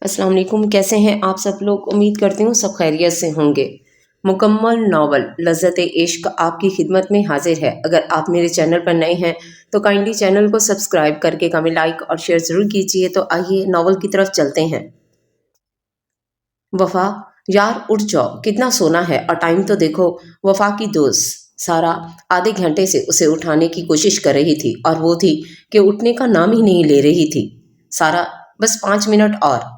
अस्सलाम वालेकुम। कैसे हैं आप सब लोग? उम्मीद करती हूँ सब खैरियत से होंगे। मुकम्मल नावल लज़्ज़त-ए इश्क आपकी खिदमत में हाजिर है। अगर आप मेरे चैनल पर नए हैं तो काइंडली चैनल को सब्सक्राइब करके कमेंट, लाइक और शेयर ज़रूर कीजिए। तो आइए नावल की तरफ चलते हैं। वफ़ा, यार उठ जाओ, कितना सोना है और टाइम तो देखो। वफ़ा की दोस्त सारा आधे घंटे से उसे उठाने की कोशिश कर रही थी और वो थी कि उठने का नाम ही नहीं ले रही थी। सारा, बस 5 मिनट और।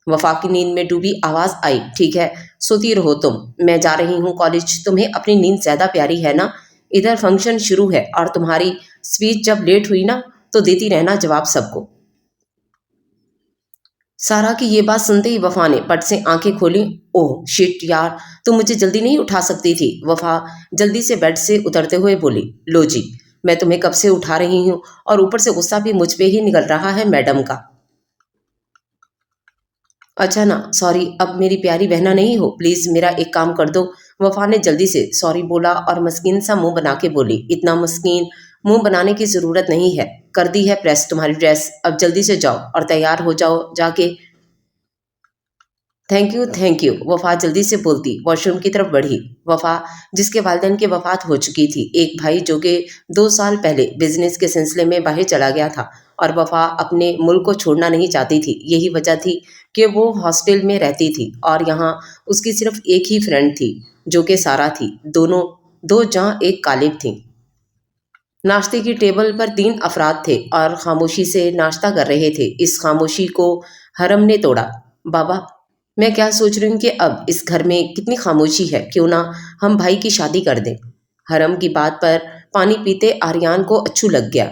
वफा की नींद में डूबी आवाज आई, ठीक है, सोती रहो तुम, मैं जा रही हूँ कॉलेज। तुम्हें अपनी नींद ज्यादा प्यारी है ना? इधर फंक्शन शुरू है और तुम्हारी स्पीच जब लेट हुई ना तो देती रहना जवाब सबको। सारा की ये बात सुनते ही वफा ने पट से आंखें खोली। ओह शिट यार, तुम मुझे जल्दी नहीं उठा सकती थी? वफा जल्दी से बेड से उतरते हुए बोली। लो जी, मैं तुम्हें कब से उठा रही हूँ और ऊपर से गुस्सा भी मुझ पे ही निकल रहा है मैडम का। अच्छा ना, सॉरी, अब मेरी प्यारी बहना नहीं हो, प्लीज मेरा एक काम कर दो। वफा ने जल्दी से सॉरी बोला और मस्कीन सा मुंह बना के बोली। इतना मस्कीन मुंह बनाने की जरूरत नहीं है, कर दी है प्रेस तुम्हारी ड्रेस, अब जल्दी से जाओ और तैयार हो जाओ जाके। थैंक यू, वफा जल्दी से बोलती वॉशरूम की तरफ बढ़ी। वफा, जिसके वालिदैन की वफात हो चुकी थी, एक भाई जो कि 2 साल पहले बिजनेस के सिलसिले में बाहर चला गया था और वफा अपने मुल्क को छोड़ना नहीं चाहती थी। यही वजह थी कि वो हॉस्टल में रहती थी और यहाँ उसकी सिर्फ एक ही फ्रेंड थी जो कि सारा थी। दोनों दो जहाँ एक कालिब थी। नाश्ते की टेबल पर 3 अफराद थे और खामोशी से नाश्ता कर रहे थे। इस खामोशी को हरम ने तोड़ा। बाबा, मैं क्या सोच रही हूँ कि अब इस घर में कितनी खामोशी है, क्यों ना हम भाई की शादी कर दें। हरम की बात पर पानी पीते आर्यान को अच्छू लग गया,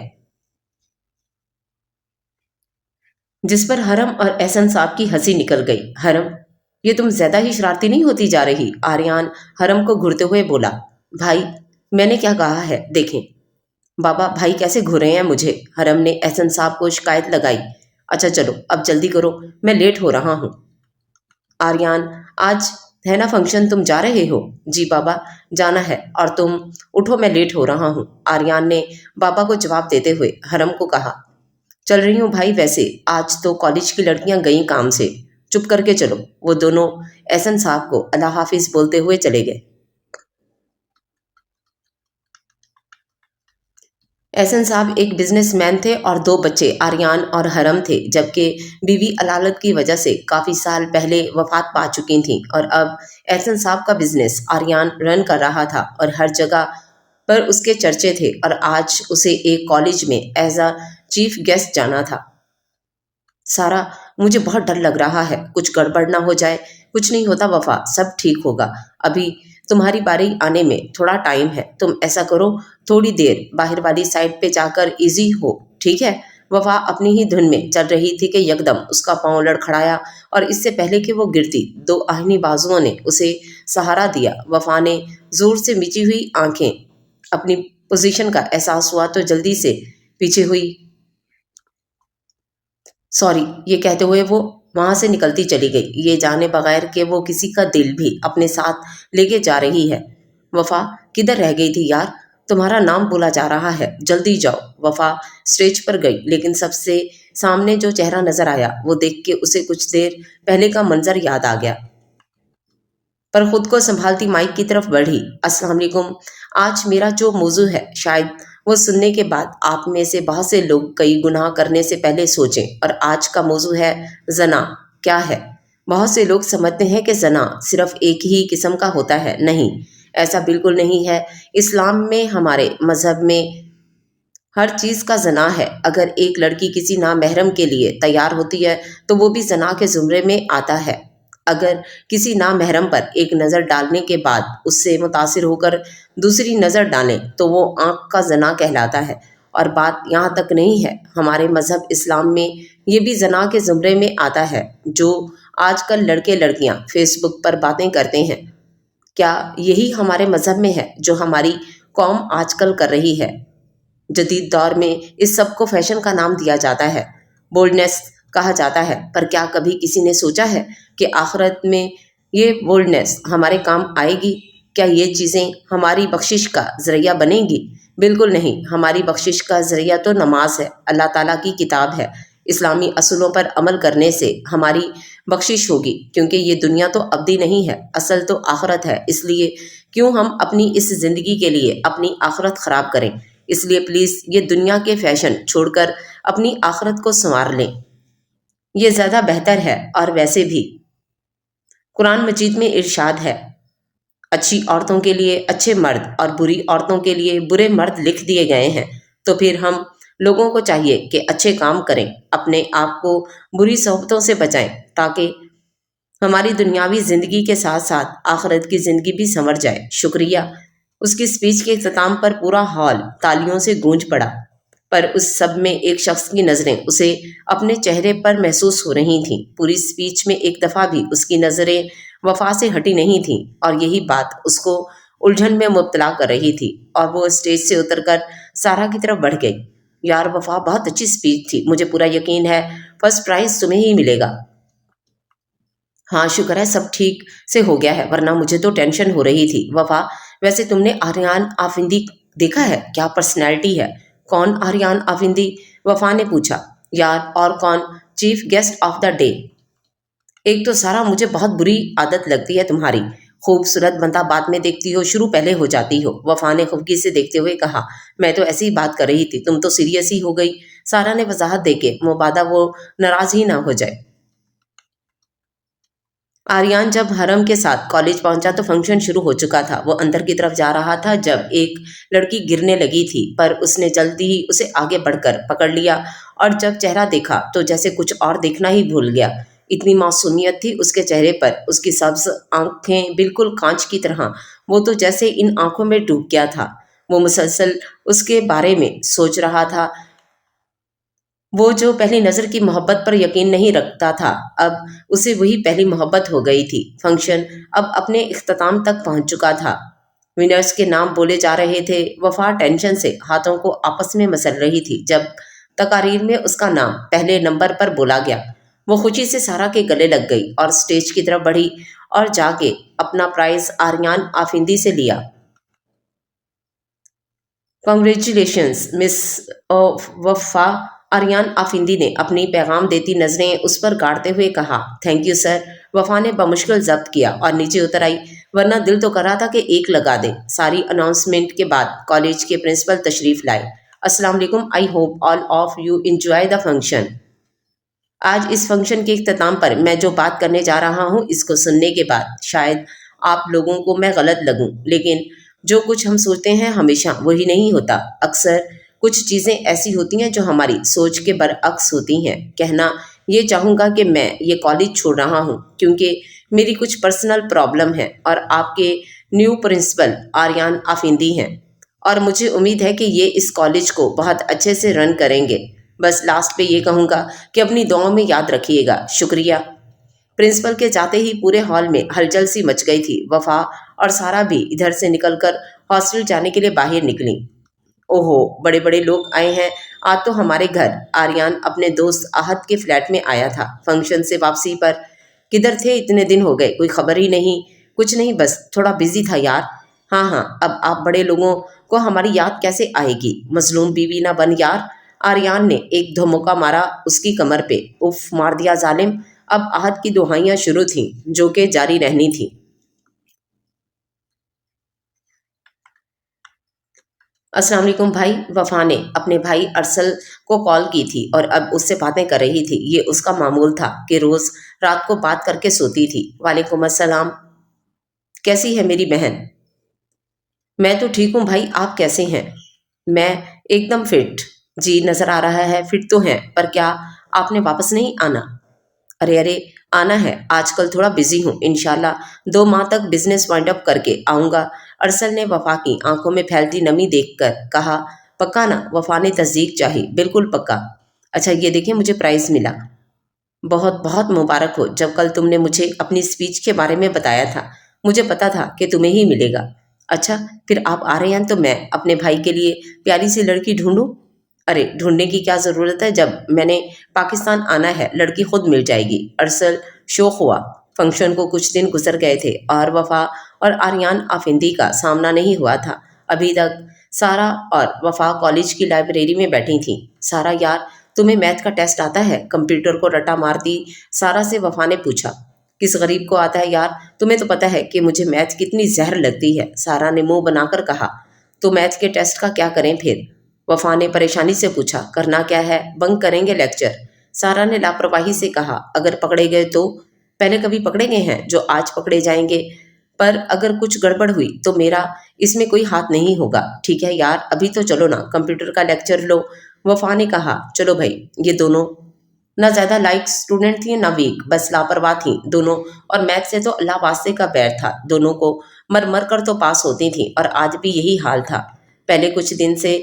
जिस पर हरम और एहसन साहब की हंसी निकल गई। हरम, ये तुम ज्यादा ही शरारती नहीं होती जा रही? आर्यान हरम को घूरते हुए बोला। भाई, मैंने क्या कहा है, देखें। बाबा, भाई कैसे घूरे हैं मुझे? हरम ने एहसन साहब को शिकायत लगाई। अच्छा चलो अब जल्दी करो, मैं लेट हो रहा हूँ। आर्यान, आज है ना फंक्शन, तुम जा रहे हो? जी बाबा, जाना है। और तुम उठो, मैं लेट हो रहा हूँ। आर्यान ने बाबा को जवाब देते हुए हरम को कहा। चल रही हूँ भाई, वैसे आज तो कॉलेज की लड़कियां गई काम से, चुप करके चलो। वो दोनों एहसन साहब को अल्लाह हाफिज बोलते हुए चले गए। एहसन साहब एक बिजनेसमैन थे और 2 बच्चे आर्यान और हरम थे, जबकि बीवी अलालत की वजह से काफ़ी साल पहले वफात पा चुकी थी और अब एहसन साहब का बिजनेस आर्यान रन कर रहा था और हर जगह पर उसके चर्चे थे और आज उसे एक कॉलेज में एज अ चीफ गेस्ट जाना था। सारा, मुझे बहुत डर लग रहा है, कुछ गड़बड़ ना हो जाए। कुछ नहीं होता वफा, सब ठीक होगा। अभी तुम्हारी बारी आने में थोड़ा टाइम है। तुम ऐसा करो, थोड़ी देर बाहर वाली साइड पे जाकर इजी हो, ठीक है? वफा अपनी ही धुन में चल रही थी कि यकदम उसका पांव लड़खड़ाया और इससे पहले कि वो गिरती, 2 आहनी बाजुओं ने उसे सहारा दिया। वफा ने जोर से मिची हुई आंखें, अपनी पोजीशन का एहसास हुआ तो जल्दी से पीछे हुई। सॉरी, ये कहते हुए वो वहां से निकलती चली गई, ये जाने बगैर कि वो किसी का दिल भी अपने साथ लेके जा रही है। वफा, किधर रह गई थी यार? तुम्हारा नाम बोला जा रहा है, जल्दी जाओ। वफा स्टेज पर गई, लेकिन सबसे सामने जो चेहरा नजर आया वो देख के उसे कुछ देर पहले का मंजर याद आ गया। पर खुद को संभालती माइक की तरफ बढ़ी। अस्सलाम वालेकुम। आज मेरा जो मौजू है, शायद वो सुनने के बाद आप में से बहुत से लोग कई गुनाह करने से पहले सोचें। और आज का मौजू है जना। क्या है? बहुत से लोग समझते हैं कि जना सिर्फ एक ही किस्म का होता है। नहीं, ऐसा बिल्कुल नहीं है। इस्लाम में, हमारे मजहब में हर चीज़ का जना है। अगर एक लड़की किसी नामहरम के लिए तैयार होती है तो वो भी जना के ज़ुमरे में आता है। अगर किसी नामहरम पर एक नज़र डालने के बाद उससे मुतासिर होकर दूसरी नज़र डालें तो वो आँख का जना कहलाता है। और बात यहाँ तक नहीं है, हमारे मज़हब इस्लाम में ये भी जना के ज़ुमरे में आता है जो आजकल लड़के लड़कियाँ फेसबुक पर बातें करते हैं। क्या यही हमारे मज़हब में है जो हमारी कौम आजकल कर रही है? जदीद दौर में इस सब को फैशन का नाम दिया जाता है, बोल्डनेस कहा जाता है। पर क्या कभी किसी ने सोचा है कि आखिरत में ये बोल्डनेस हमारे काम आएगी? क्या ये चीज़ें हमारी बख्शिश का ज़रिया बनेंगी? बिल्कुल नहीं। हमारी बख्शिश का ज़रिया तो नमाज है, अल्लाह ताला की किताब है। इस्लामी असूलों पर अमल करने से हमारी बख्शिश होगी, क्योंकि ये दुनिया तो अब्दी नहीं है, असल तो आखिरत है। इसलिए क्यों हम अपनी इस ज़िंदगी के लिए अपनी आखिरत ख़राब करें। इसलिए प्लीज़ ये दुनिया के फैशन छोड़कर अपनी आखिरत को संवार लें, ये ज़्यादा बेहतर है। और वैसे भी कुरान मजीद में इरशाद है, अच्छी औरतों के लिए अच्छे मर्द और बुरी औरतों के लिए बुरे मर्द लिख दिए गए हैं। तो फिर हम लोगों को चाहिए कि अच्छे काम करें, अपने आप को बुरी सोहबतों से बचाएं, ताकि हमारी दुनियावी ज़िंदगी के साथ साथ आखिरत की ज़िंदगी भी संवर जाए। शुक्रिया। उसकी स्पीच के इख्तिताम पर पूरा हॉल तालियों से गूंज पड़ा, पर उस सब में एक शख्स की नज़रें उसे अपने चेहरे पर महसूस हो रही थीं। पूरी स्पीच में एक दफ़ा भी उसकी नज़रें वफा से हटी नहीं थीं, और यही बात उसको उलझन में मुब्तला कर रही थी। और वो स्टेज से उतरकर सारा की तरफ बढ़ गई। यार वफा, बहुत अच्छी स्पीच थी, मुझे पूरा यकीन है फर्स्ट प्राइज़ तुम्हें ही मिलेगा। हाँ शुक्र है सब ठीक से हो गया है, वरना मुझे तो टेंशन हो रही थी। वफा, वैसे तुमने आर्यान आफिंदी देखा है? क्या पर्सनैलिटी है। कौन आर्यान आफिंदी? वफा ने पूछा। यार और कौन, chief guest of the day. एक तो सारा मुझे बहुत बुरी आदत लगती है तुम्हारी, खूबसूरत बंदा बाद में देखती हो, शुरू पहले हो जाती हो। वफा ने खुफगी से देखते हुए कहा, मैं तो ऐसी ही बात कर रही थी, तुम तो सीरियस ही हो गई। सारा ने वजाहत देके, मुबादा वो नाराज ही ना हो जाए। आर्यान जब हरम के साथ कॉलेज पहुंचा तो फंक्शन शुरू हो चुका था। वो अंदर की तरफ जा रहा था जब एक लड़की गिरने लगी थी, पर उसने जल्दी ही उसे आगे बढ़कर पकड़ लिया, और जब चेहरा देखा तो जैसे कुछ और देखना ही भूल गया। इतनी मासूमियत थी उसके चेहरे पर, उसकी सब्ज आंखें बिल्कुल कांच की तरह। वो तो जैसे इन आंखों में डूब गया था। वो मुसलसल उसके बारे में सोच रहा था। वो जो पहली नज़र की मोहब्बत पर यकीन नहीं रखता था, अब उसे वही पहली मोहब्बत हो गई थी। फंक्शन अब अपने इख्तिताम तक पहुंच चुका था। विनर्स के नाम बोले जा रहे थे। वफा टेंशन से हाथों को आपस में मसल रही थी। जब तकारीर में उसका नाम पहले नंबर पर बोला गया, वो खुशी से सारा के गले लग गई और स्टेज की तरफ बढ़ी और जाके अपना प्राइज आर्यान आफिंदी से लिया। कॉन्ग्रेचुलेशंस मिस वफ़ा, आर्यान आफिंदी ने अपनी पैगाम देती नज़रें उस पर गाड़ते हुए कहा। Thank you sir. वफ़ा ने बमुश्किल जब्त किया और नीचे उतर आई, वरना दिल तो कर रहा था कि एक लगा दे। सारी अनाउंसमेंट के बाद कॉलेज के प्रिंसिपल तशरीफ़ लाए। अस्सलाम वालेकुम, I hope all of you enjoy the function. आज इस फंक्शन के इख्तिताम पर मैं जो बात करने जा रहा हूँ, इसको सुनने के बाद शायद आप लोगों को मैं गलत लगूं, लेकिन जो कुछ हम सोचते हैं हमेशा वही नहीं होता। अक्सर कुछ चीज़ें ऐसी होती हैं जो हमारी सोच के बरअक्स होती हैं। कहना ये चाहूँगा कि मैं ये कॉलेज छोड़ रहा हूँ क्योंकि मेरी कुछ पर्सनल प्रॉब्लम है, और आपके न्यू प्रिंसिपल आर्यान आफिंदी हैं, और मुझे उम्मीद है कि ये इस कॉलेज को बहुत अच्छे से रन करेंगे। बस लास्ट पे ये कहूँगा कि अपनी दुआओं में याद रखिएगा। शुक्रिया। प्रिंसिपल के जाते ही पूरे हॉल में हलचल सी मच गई थी। वफा और सारा भी इधर से निकलकर हॉस्टल जाने के लिए बाहर निकली। ओहो, बड़े बड़े लोग आए हैं आज तो हमारे घर। आर्यान अपने दोस्त आहत के फ्लैट में आया था फंक्शन से वापसी पर। किधर थे इतने दिन हो गए, कोई खबर ही नहीं। कुछ नहीं, बस थोड़ा बिजी था यार। हाँ हाँ, अब आप बड़े लोगों को हमारी याद कैसे आएगी, मजलूम बीवी ना बन यार। आर्यान ने एक धमोका मारा उसकी कमर पे। उफ मार दिया जालिम। अब आहत की दुहाइयां शुरू थीं, जो कि जारी रहनी थी। अस्सलाम वालेकुम भाई। वफा ने अपने भाई अरसल को कॉल की थी और अब उससे बातें कर रही थी। ये उसका मामूल था कि रोज़ रात को बात करके सोती थी। वालेकुम अस्सलाम। कैसी है मेरी बहन? मैं तो ठीक हूँ भाई, आप कैसे हैं? मैं एकदम फिट। जी नज़र आ रहा है, फिट तो हैं, पर क्या आपने वापस नहीं आना? अरे अरे, आना है, आजकल थोड़ा बिजी हूँ। इंशाल्लाह 2 माह तक बिजनेस वाइंड अप करके आऊँगा। अरसल ने वफा की आंखों में फैलती नमी देखकर कहा। पक्का ना? वफा ने तस्दीक चाही। बिल्कुल पक्का। अच्छा ये देखिए, मुझे प्राइज़ मिला। बहुत बहुत मुबारक हो। जब कल तुमने मुझे अपनी स्पीच के बारे में बताया था, मुझे पता था कि तुम्हें ही मिलेगा। अच्छा, फिर आप आ रहे हैं तो मैं अपने भाई के लिए प्यारी सी लड़की ढूंढूं? अरे ढूंढने की क्या ज़रूरत है, जब मैंने पाकिस्तान आना है लड़की खुद मिल जाएगी। अरसल शौक हुआ। फंक्शन को कुछ दिन गुजर गए थे और वफा और आर्यान आफिंदी का सामना नहीं हुआ था अभी तक। सारा और वफा कॉलेज की लाइब्रेरी में बैठी थी। सारा यार, तुम्हें मैथ का टेस्ट आता है? कंप्यूटर को रटा मारती सारा से वफा ने पूछा। किस गरीब को आता है यार, तुम्हें तो पता है कि मुझे मैथ कितनी जहर लगती है, सारा ने मुंह बनाकर कहा। तो मैथ के टेस्ट का क्या करें फिर? वफा ने परेशानी से पूछा। करना क्या है, बंक करेंगे लेक्चर, सारा ने लापरवाही से कहा। अगर पकड़े गए तो? पहले कभी पकड़े गए हैं जो आज पकड़े जाएंगे? पर अगर कुछ गड़बड़ हुई तो मेरा इसमें कोई हाथ नहीं होगा। ठीक है यार, अभी तो चलो ना, कंप्यूटर का लेक्चर लो, वफा ने कहा। चलो भाई। ये दोनों ना ज़्यादा लाइक स्टूडेंट थी ना वीक, बस लापरवाह थी दोनों। और मैथ से तो अल्लाह वास्ते का बैर था दोनों को, मर मर कर तो पास होती थी और आज भी यही हाल था। पहले कुछ दिन से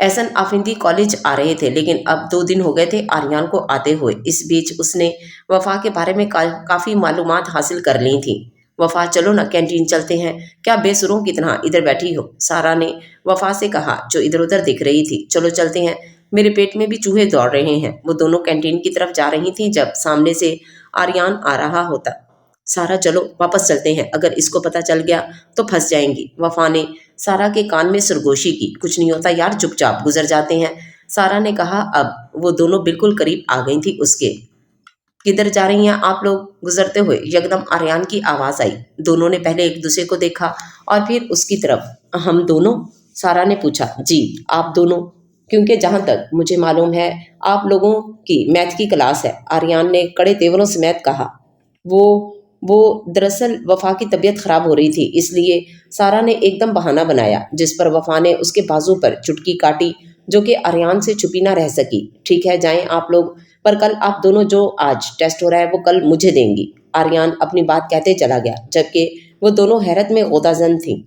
एहसन आफिंदी कॉलेज आ रहे थे, लेकिन अब 2 दिन हो गए थे आर्यन को आते हुए। इस बीच उसने वफा के बारे में काफ़ी मालूमात हासिल कर ली थी। वफा चलो ना कैंटीन चलते हैं, क्या बेसुरों की तरह इधर बैठी हो, सारा ने वफा से कहा जो इधर उधर दिख रही थी। चलो चलते हैं, मेरे पेट में भी चूहे दौड़ रहे हैं। वो दोनों कैंटीन की तरफ जा रही थी जब सामने से आर्यन आ रहा होता। सारा चलो वापस चलते हैं, अगर इसको पता चल गया तो फंस जाएंगी, वफा ने सारा के कान में सरगोशी की। कुछ नहीं होता यार, चुपचाप गुजर जाते हैं, सारा ने कहा। अब वो दोनों बिल्कुल करीब आ गई थी उसके। किधर जा रही हैं आप लोग? गुजरते हुए यकदम आर्यन की आवाज़ आई। दोनों ने पहले एक दूसरे को देखा और फिर उसकी तरफ। हम दोनों? सारा ने पूछा। जी आप दोनों, क्योंकि जहाँ तक मुझे मालूम है आप लोगों की मैथ की क्लास है, आर्यन ने कड़े तेवरों समेत कहा। वो वो दरअसल वफा की तबीयत खराब हो रही थी, इसलिए सारा ने एकदम बहाना बनाया, जिस पर वफा ने उसके बाजू पर चुटकी काटी, जो कि आर्यन से छुपी ना रह सकी। ठीक है जाएं आप लोग, पर कल आप दोनों जो आज टेस्ट हो रहा है वो कल मुझे देंगी, आर्यन अपनी बात कहते चला गया, जबकि वो दोनों हैरत में गोताजन थी।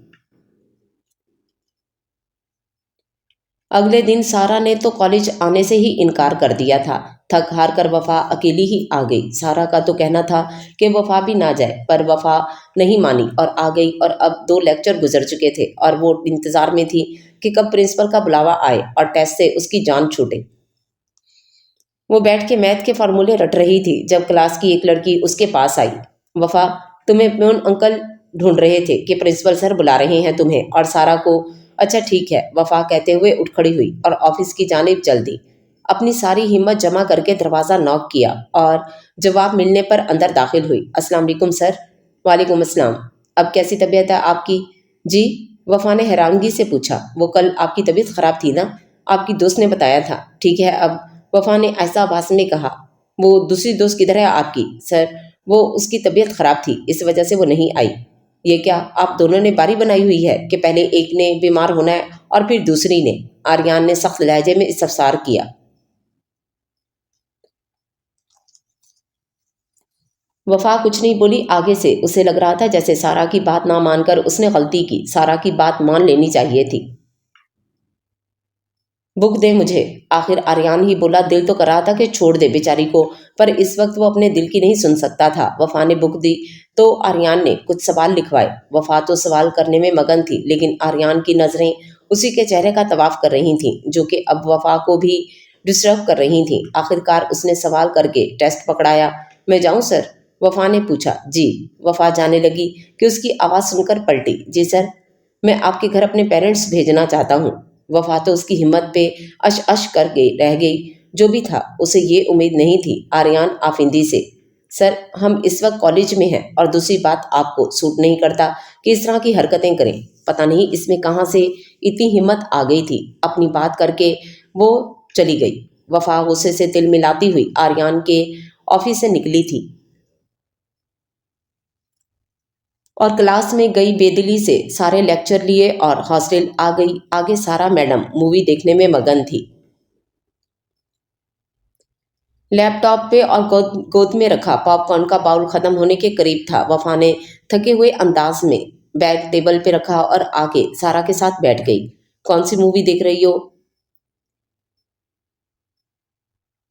अगले दिन सारा ने तो कॉलेज आने से ही इनकार कर दिया था। थक हार कर वफा अकेली ही आ गई। सारा का तो कहना था कि वफा भी ना जाए, पर वफा नहीं मानी और आ गई। और अब 2 लेक्चर गुजर चुके थे और वो इंतजार में थी कि कब प्रिंसिपल का बुलावा आए और टेस्ट से उसकी जान छूटे। वो बैठ के मैथ के फार्मूले रट रही थी जब क्लास की एक लड़की उसके पास आई। वफा, तुम्हें प्यून अंकल ढूंढ रहे थे कि प्रिंसिपल सर बुला रहे हैं तुम्हें। और सारा को अच्छा ठीक है, वफा कहते हुए उठ खड़ी हुई और ऑफिस की जानिब चल दी। अपनी सारी हिम्मत जमा करके दरवाज़ा नॉक किया और जवाब मिलने पर अंदर दाखिल हुई। अस्सलाम वालेकुम सर। वालेकुम अस्सलाम। अब कैसी तबीयत है आपकी? जी, वफा ने हैरानगी से पूछा। वो कल आपकी तबीयत खराब थी ना, आपकी दोस्त ने बताया था। ठीक है अब, वफा ने ऐसा आवाज़ में कहा। वो दूसरी दोस्त किधर है आपकी? सर, वो उसकी तबीयत खराब थी, इस वजह से वो नहीं आई। ये क्या आप दोनों ने बारी बनाई हुई है कि पहले एक ने बीमार होना है और फिर दूसरी ने? आर्यन ने सख्त लहजे में इस्तफसार किया। वफा कुछ नहीं बोली। आगे से उसे लग रहा था जैसे सारा की बात ना मानकर उसने गलती की, सारा की बात मान लेनी चाहिए थी। बुक दे मुझे, आखिर आर्यन ही बोला। दिल तो कर रहा था कि छोड़ दे बेचारी को, पर इस वक्त वो अपने दिल की नहीं सुन सकता था। वफा ने बुक दी तो आर्यन ने कुछ सवाल लिखवाए। वफा तो सवाल करने में मगन थी, लेकिन आर्यन की नज़रें उसी के चेहरे का तवाफ कर रही थीं, जो कि अब वफा को भी डिस्टर्ब कर रही थीं। आखिरकार उसने सवाल करके टेस्ट पकड़ाया। मैं जाऊं सर? वफा ने पूछा। जी। वफा जाने लगी कि उसकी आवाज़ सुनकर पलटी। जी सर, मैं आपके घर अपने पेरेंट्स भेजना चाहता हूँ। वफा तो उसकी हिम्मत पे अश अश कर गई रह गई। जो भी था, उसे ये उम्मीद नहीं थी आर्यन आफिंदी से। सर, हम इस वक्त कॉलेज में हैं और दूसरी बात, आपको सूट नहीं करता कि इस तरह की हरकतें करें। पता नहीं इसमें कहाँ से इतनी हिम्मत आ गई थी। अपनी बात करके वो चली गई। वफा गुस्से से तिल मिलाती हुई आर्यन के ऑफिस से निकली थी और क्लास में गई। बेदिली से सारे लेक्चर लिए और हॉस्टल आ गई। आगे सारा मैडम मूवी देखने में मगन थी, लैपटॉप पे, और गोद में रखा पॉपकॉर्न का बाउल खत्म होने के करीब था। वफा ने थके हुए अंदाज में बैग टेबल पे रखा और आके सारा के साथ बैठ गई। कौन सी मूवी देख रही हो?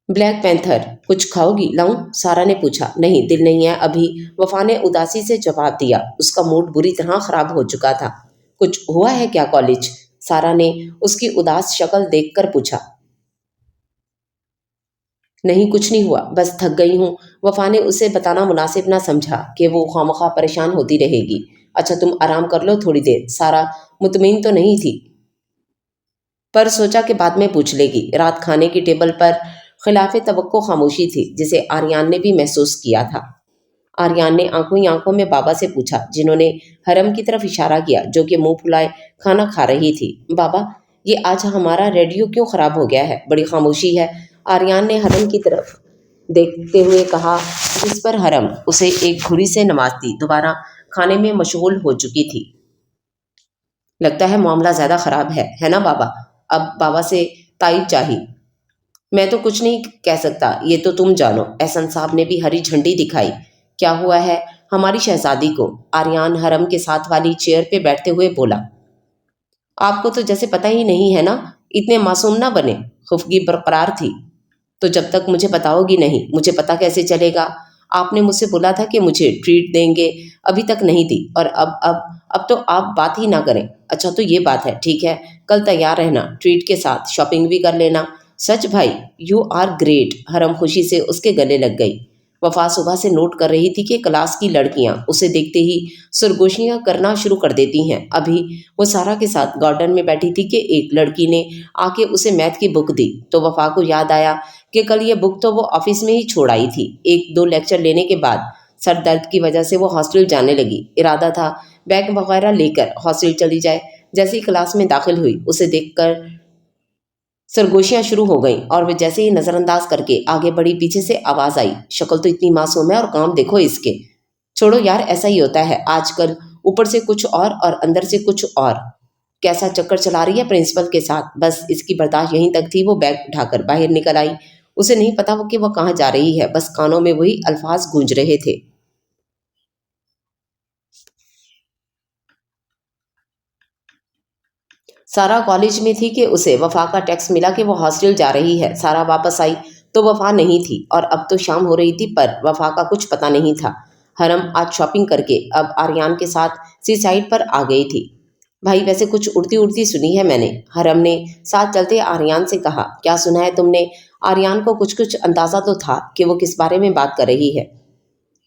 Black panther. कुछ खाओगी? लाऊं? सारा ने पूछा। नहीं, दिल नहीं है अभी, वफा ने उदासी से जवाब दिया। उसका मूड बुरी तरह खराब हो चुका था। कुछ हुआ है क्या कॉलेज? सारा ने उसकी उदास शक्ल देखकर पूछा। नहीं, कुछ नहीं हुआ, बस थक गई हूँ। वफा ने उसे बताना मुनासिब ना समझा कि वो खामखा परेशान होती रहेगी। अच्छा तुम आराम कर लो थोड़ी देर। सारा मुतमईन तो नहीं थी, पर सोचा कि बाद में पूछ लेगी। रात खाने की टेबल पर खिलाफ तवक्को खामोशी थी, जिसे आर्यान ने भी महसूस किया था। आर्यान ने आंखों ही आंखों में बाबा से पूछा, जिन्होंने हरम की तरफ इशारा किया, जो कि मुंह फुलाए खाना खा रही थी। बाबा, ये आज हमारा रेडियो क्यों खराब हो गया है? बड़ी खामोशी है। आर्यान ने हरम की तरफ देखते हुए कहा, जिस पर हरम उसे एक घुरी से नवाजती दोबारा खाने में मशगूल हो चुकी थी। लगता है मामला ज्यादा खराब है ना बाबा? अब बाबा से तायद चाहिए। मैं तो कुछ नहीं कह सकता, ये तो तुम जानो। एहसन साहब ने भी हरी झंडी दिखाई। क्या हुआ है हमारी शहजादी को? आर्यान हरम के साथ वाली चेयर पे बैठते हुए बोला। आपको तो जैसे पता ही नहीं है ना। इतने मासूम ना बने। खुफगी बरकरार थी। तो जब तक मुझे बताओगी नहीं, मुझे पता कैसे चलेगा? आपने मुझसे बोला था कि मुझे ट्रीट देंगे, अभी तक नहीं दी। और अब तो आप बात ही ना करें। अच्छा तो ये बात है, ठीक है, कल तैयार रहना, ट्रीट के साथ शॉपिंग भी कर लेना। सच भाई, यू आर ग्रेट। हरम खुशी से उसके गले लग गई। वफा सुबह से नोट कर रही थी कि क्लास की लड़कियां उसे देखते ही सरगोशियां करना शुरू कर देती हैं। अभी वो सारा के साथ गार्डन में बैठी थी कि एक लड़की ने आके उसे मैथ की बुक दी। तो वफा को याद आया कि कल ये बुक तो वो ऑफिस में ही छोड़ आई थी। एक दो लेक्चर लेने के बाद सर दर्द की वजह से वो हॉस्टल जाने लगी। इरादा था बैग वगैरह लेकर हॉस्टल चली जाए। जैसे ही क्लास में दाखिल हुई, उसे देखकर सरगोशियां शुरू हो गईं और वे जैसे ही नजरअंदाज करके आगे बढ़ी, पीछे से आवाज आई, शक्ल तो इतनी मासूम है और काम देखो इसके। छोड़ो यार, ऐसा ही होता है आजकल, ऊपर से कुछ और अंदर से कुछ और। कैसा चक्कर चला रही है प्रिंसिपल के साथ। बस इसकी बर्दाश्त यहीं तक थी। वो बैग उठाकर बाहर निकल आई। उसे नहीं पता वो कि वह कहाँ जा रही है, बस कानों में वही अल्फाज गूंज रहे थे। सारा कॉलेज में थी कि उसे वफा का टेक्स्ट मिला कि वो हॉस्टल जा रही है। सारा वापस आई तो वफा नहीं थी और अब तो शाम हो रही थी, पर वफा का कुछ पता नहीं था। हरम आज शॉपिंग करके अब आर्यान के साथ सी साइड पर आ गई थी। भाई वैसे कुछ उड़ती उड़ती सुनी है मैंने, हरम ने साथ चलते आर्यान से कहा। क्या सुना है तुमने? आर्यान को कुछ कुछ अंदाजा तो था कि वो किस बारे में बात कर रही है।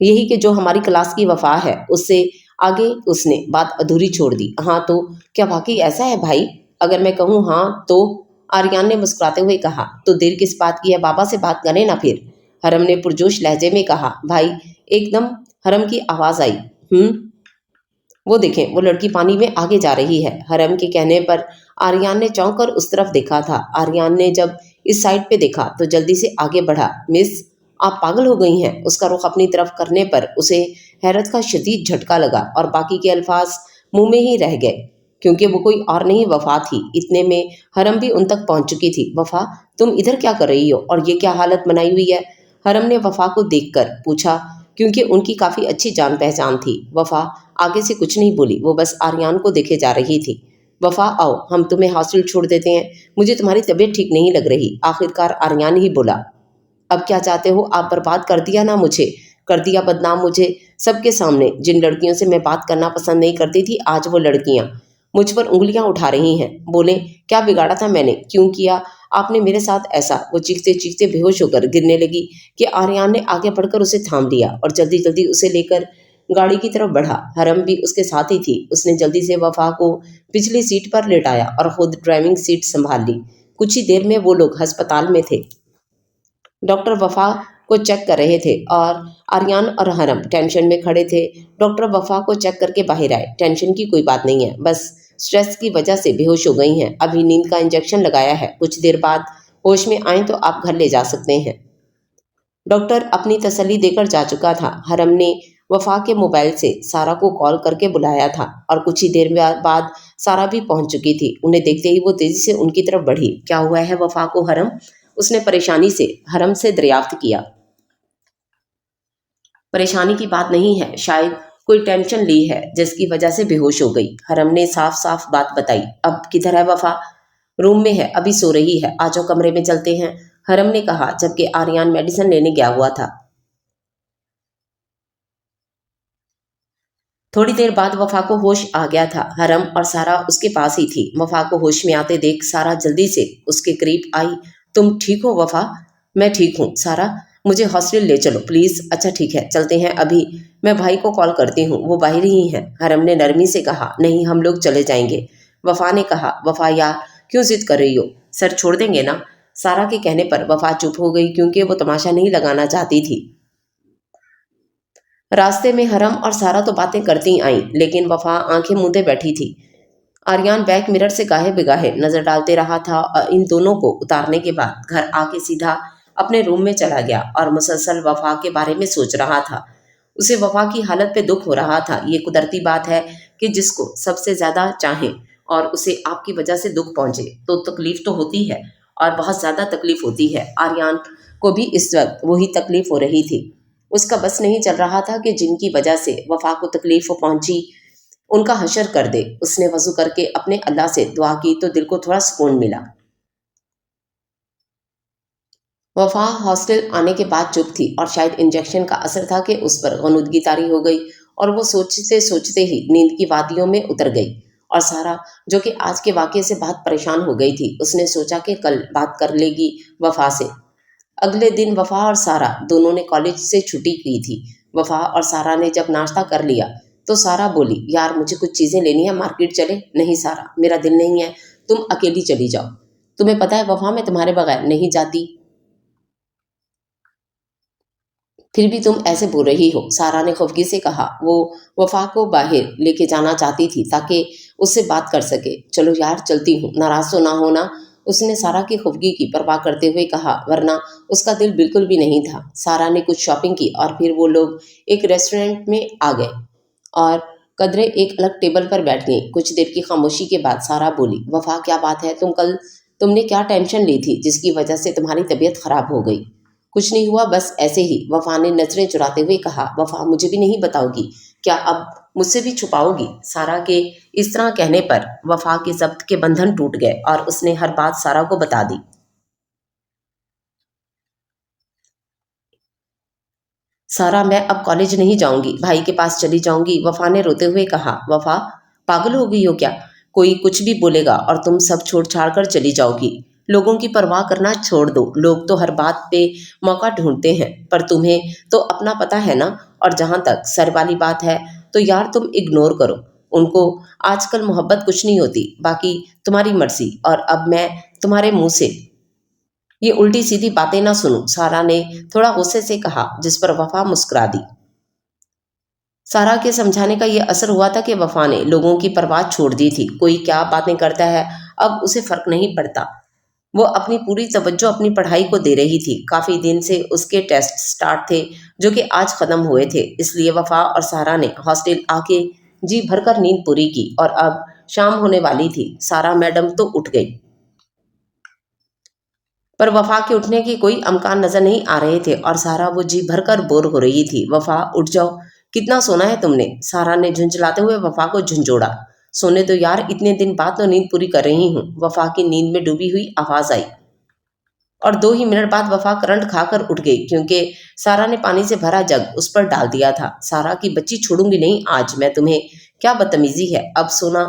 यही कि जो हमारी क्लास की वफा है उससे। आगे उसने बात अधूरी छोड़ दी। हाँ तो क्या वाकई ऐसा है भाई? अगर मैं कहूँ हाँ तो? आर्यान ने मुस्कुराते हुए कहा। तो देर किस बात की है, बाबा से बात करें ना फिर। हरम ने पुरजोश लहजे में कहा। भाई एकदम। हरम की आवाज आई। वो देखें, वो लड़की पानी में आगे जा रही है। हरम के कहने पर आर्यान ने चौंक कर उस तरफ देखा था। आर्यान ने जब इस साइड पे देखा तो जल्दी से आगे बढ़ा। मिस, आप पागल हो गई हैं? उसका रुख अपनी तरफ करने पर उसे हैरत का शदीद झटका लगा और बाकी के अल्फाज मुंह में ही रह गए, क्योंकि वो कोई और नहीं वफा थी। इतने में हरम भी उन तक पहुंच चुकी थी। वफा, तुम इधर क्या कर रही हो और ये क्या हालत बनाई हुई है? हरम ने वफा को देखकर पूछा, क्योंकि उनकी काफ़ी अच्छी जान पहचान थी। वफा आगे से कुछ नहीं बोली, वो बस आर्यान को देखे जा रही थी। वफा आओ, हम तुम्हें हॉस्टल छोड़ देते हैं, मुझे तुम्हारी तबीयत ठीक नहीं लग रही। आखिरकार आर्यान ही बोला। अब क्या चाहते हो आप? बर्बाद कर दिया ना मुझे, कर दिया बदनाम मुझे सबके सामने। जिन लड़कियों से मैं बात करना पसंद नहीं करती थी, आज वो लड़कियां मुझ पर उंगलियां उठा रही हैं। बोले क्या बिगाड़ा था मैंने, क्यों किया आपने मेरे साथ ऐसा? वो चीखते चीखते बेहोश होकर गिरने लगी कि आर्यान ने आगे बढ़कर उसे थाम लिया और जल्दी जल्दी उसे लेकर गाड़ी की तरफ बढ़ा। हरम भी उसके साथ ही थी। उसने जल्दी से वफा को पिछली सीट पर लेटाया और खुद ड्राइविंग सीट संभाल ली। कुछ ही देर में वो लोग अस्पताल में थे। डॉक्टर वफा को चेक कर रहे थे और आर्यान और हरम टेंशन में खड़े थे। डॉक्टर वफा को चेक करके बाहर आए। टेंशन की कोई बात नहीं है, बस स्ट्रेस की वजह से बेहोश हो गई हैं। अभी नींद का इंजेक्शन लगाया है, कुछ देर बाद होश में आए तो आप घर ले जा सकते हैं। डॉक्टर अपनी तसल्ली देकर जा चुका था। हरम ने वफा के मोबाइल से सारा को कॉल करके बुलाया था और कुछ ही देर बाद सारा भी पहुंच चुकी थी। उन्हें देखते ही वो तेजी से उनकी तरफ बढ़ी। क्या हुआ है वफा को हरम? उसने परेशानी से हरम से दरियाफ्त किया। परेशानी की बात नहीं है, शायद कोई टेंशन ली है जिसकी वजह से बेहोश हो गई। हरम ने साफ साफ बात बताई। अब किधर है वफा? रूम में है, अभी सो रही है। आ जाओ कमरे में चलते हैं, हरम ने कहा, जबकि आर्यान मेडिसिन लेने गया हुआ था। थोड़ी देर बाद वफा को होश आ गया था। हरम और सारा उसके पास ही थी। वफा को होश में आते देख सारा जल्दी से उसके करीब आई। तुम ठीक हो वफा? मैं ठीक हूँ सारा, मुझे हॉस्टल ले चलो प्लीज। अच्छा ठीक है, चलते हैं अभी। मैं भाई को कॉल करती हूँ, वो बाहर ही हैं। हरम ने नरमी से कहा। नहीं, हम लोग चले जाएंगे, वफा ने कहा। वफा यार, क्यों जिद कर रही हो? सर छोड़ देंगे ना? सारा के कहने पर वफा चुप हो गई क्योंकि वो तमाशा नहीं लगाना चाहती थी। रास्ते में हरम और सारा तो बातें करती आई, लेकिन वफा आंखें मूंदे बैठी थी। आर्यन बैक मिरर से गाहे बेगाहे नजर डालते रहा था और इन दोनों को उतारने के बाद घर आके सीधा अपने रूम में चला गया और मुसलसल वफा के बारे में सोच रहा था। उसे वफा की हालत पे दुख हो रहा था। ये कुदरती बात है कि जिसको सबसे ज्यादा चाहें और उसे आपकी वजह से दुख पहुंचे तो तकलीफ तो होती है और बहुत ज्यादा तकलीफ होती है। आर्यन को भी इस वक्त वही तकलीफ हो रही थी। उसका बस नहीं चल रहा था कि जिनकी वजह से वफा को तकलीफ पहुंची उनका हशर कर दे। उसने वजू करके अपने अल्लाह से दुआ की तो दिल को थोड़ा सुकून मिला। वफा हॉस्टल आने के बाद चुप थी और शायद इंजेक्शन का असर था कि उस पर गनुदगी तारी हो गई और वो सोचते सोचते ही नींद की वादियों में उतर गई। और सारा, जो कि आज के वाकये से बहुत परेशान हो गई थी, उसने सोचा कि कल बात कर लेगी वफा से। अगले दिन वफा और सारा दोनों ने कॉलेज से छुट्टी की थी। वफा और सारा ने जब नाश्ता कर लिया तो सारा बोली, यार मुझे कुछ चीज़ें लेनी है, मार्केट चले? नहीं सारा, मेरा दिल नहीं है, तुम अकेली चली जाओ। तुम्हें पता है वफा, मैं तुम्हारे बगैर नहीं जाती। फिर भी तुम ऐसे बोल रही हो, सारा ने खफगी से कहा। वो वफा को बाहर लेके जाना चाहती थी ताकि उससे बात कर सके। चलो यार चलती हूँ, नाराज तो ना होना, उसने सारा की खफगी की परवाह करते हुए कहा, वरना उसका दिल बिल्कुल भी नहीं था। सारा ने कुछ शॉपिंग की और फिर वो लोग एक रेस्टोरेंट में आ गए और कदरे एक अलग टेबल पर बैठ गई। कुछ देर की खामोशी के बाद सारा बोली, वफा क्या बात है, तुमने क्या टेंशन ली थी जिसकी वजह से तुम्हारी तबीयत खराब हो गई? कुछ नहीं हुआ, बस ऐसे ही, वफा ने नजरें चुराते हुए कहा। वफा, मुझे भी नहीं बताओगी क्या? अब मुझसे भी छुपाओगी? सारा के इस तरह कहने पर वफा के जब्त के बंधन टूट गए और उसने हर बात सारा को बता दी। सारा, मैं अब कॉलेज नहीं जाऊंगी, भाई के पास चली जाऊंगी, वफा ने रोते हुए कहा। वफा, पागल हो गई हो क्या? कोई कुछ भी बोलेगा और तुम सब छोड़ छाड़ कर चली जाओगी? लोगों की परवाह करना छोड़ दो, लोग तो हर बात पे मौका ढूंढते हैं, पर तुम्हें तो अपना पता है ना। और जहां तक सर वाली बात है तो यार तुम इग्नोर करो उनको। आजकल मोहब्बत कुछ नहीं होती, बाकी तुम्हारी मर्जी। और अब मैं तुम्हारे मुंह से ये उल्टी सीधी बातें ना सुनो, सारा ने थोड़ा गुस्से से कहा, जिस पर वफा मुस्कुरा दी। सारा के समझाने का यह असर हुआ था कि वफा ने लोगों की परवाह छोड़ दी थी। कोई क्या बातें करता है, अब उसे फर्क नहीं पड़ता। वो अपनी पूरी तवज्जो अपनी पढ़ाई को दे रही थी। काफी दिन से उसके टेस्ट स्टार्ट थे जो कि आज खत्म हुए थे, इसलिए वफा और सारा ने हॉस्टल आके जी भरकर नींद पूरी की। और अब शाम होने वाली थी। सारा मैडम तो उठ गई, पर वफा के उठने की कोई अमकान नजर नहीं आ रहे थे और सारा वो जी भरकर बोर हो रही थी। वफा, उठ जाओ, कितना सोना है तुमने? सारा ने झुंझलाते हुए वफा को झुंझोड़ा। सोने दो यार, इतने दिन बाद तो नींद पूरी कर रही हूँ, वफा की नींद में डूबी हुई आवाज आई। और 2 ही मिनट बाद वफा करंट खाकर उठ गई क्योंकि सारा ने पानी से भरा जग उस पर डाल दिया था। सारा की बच्ची, छोड़ूंगी नहीं आज मैं तुम्हें। क्या बदतमीजी है, अब सोना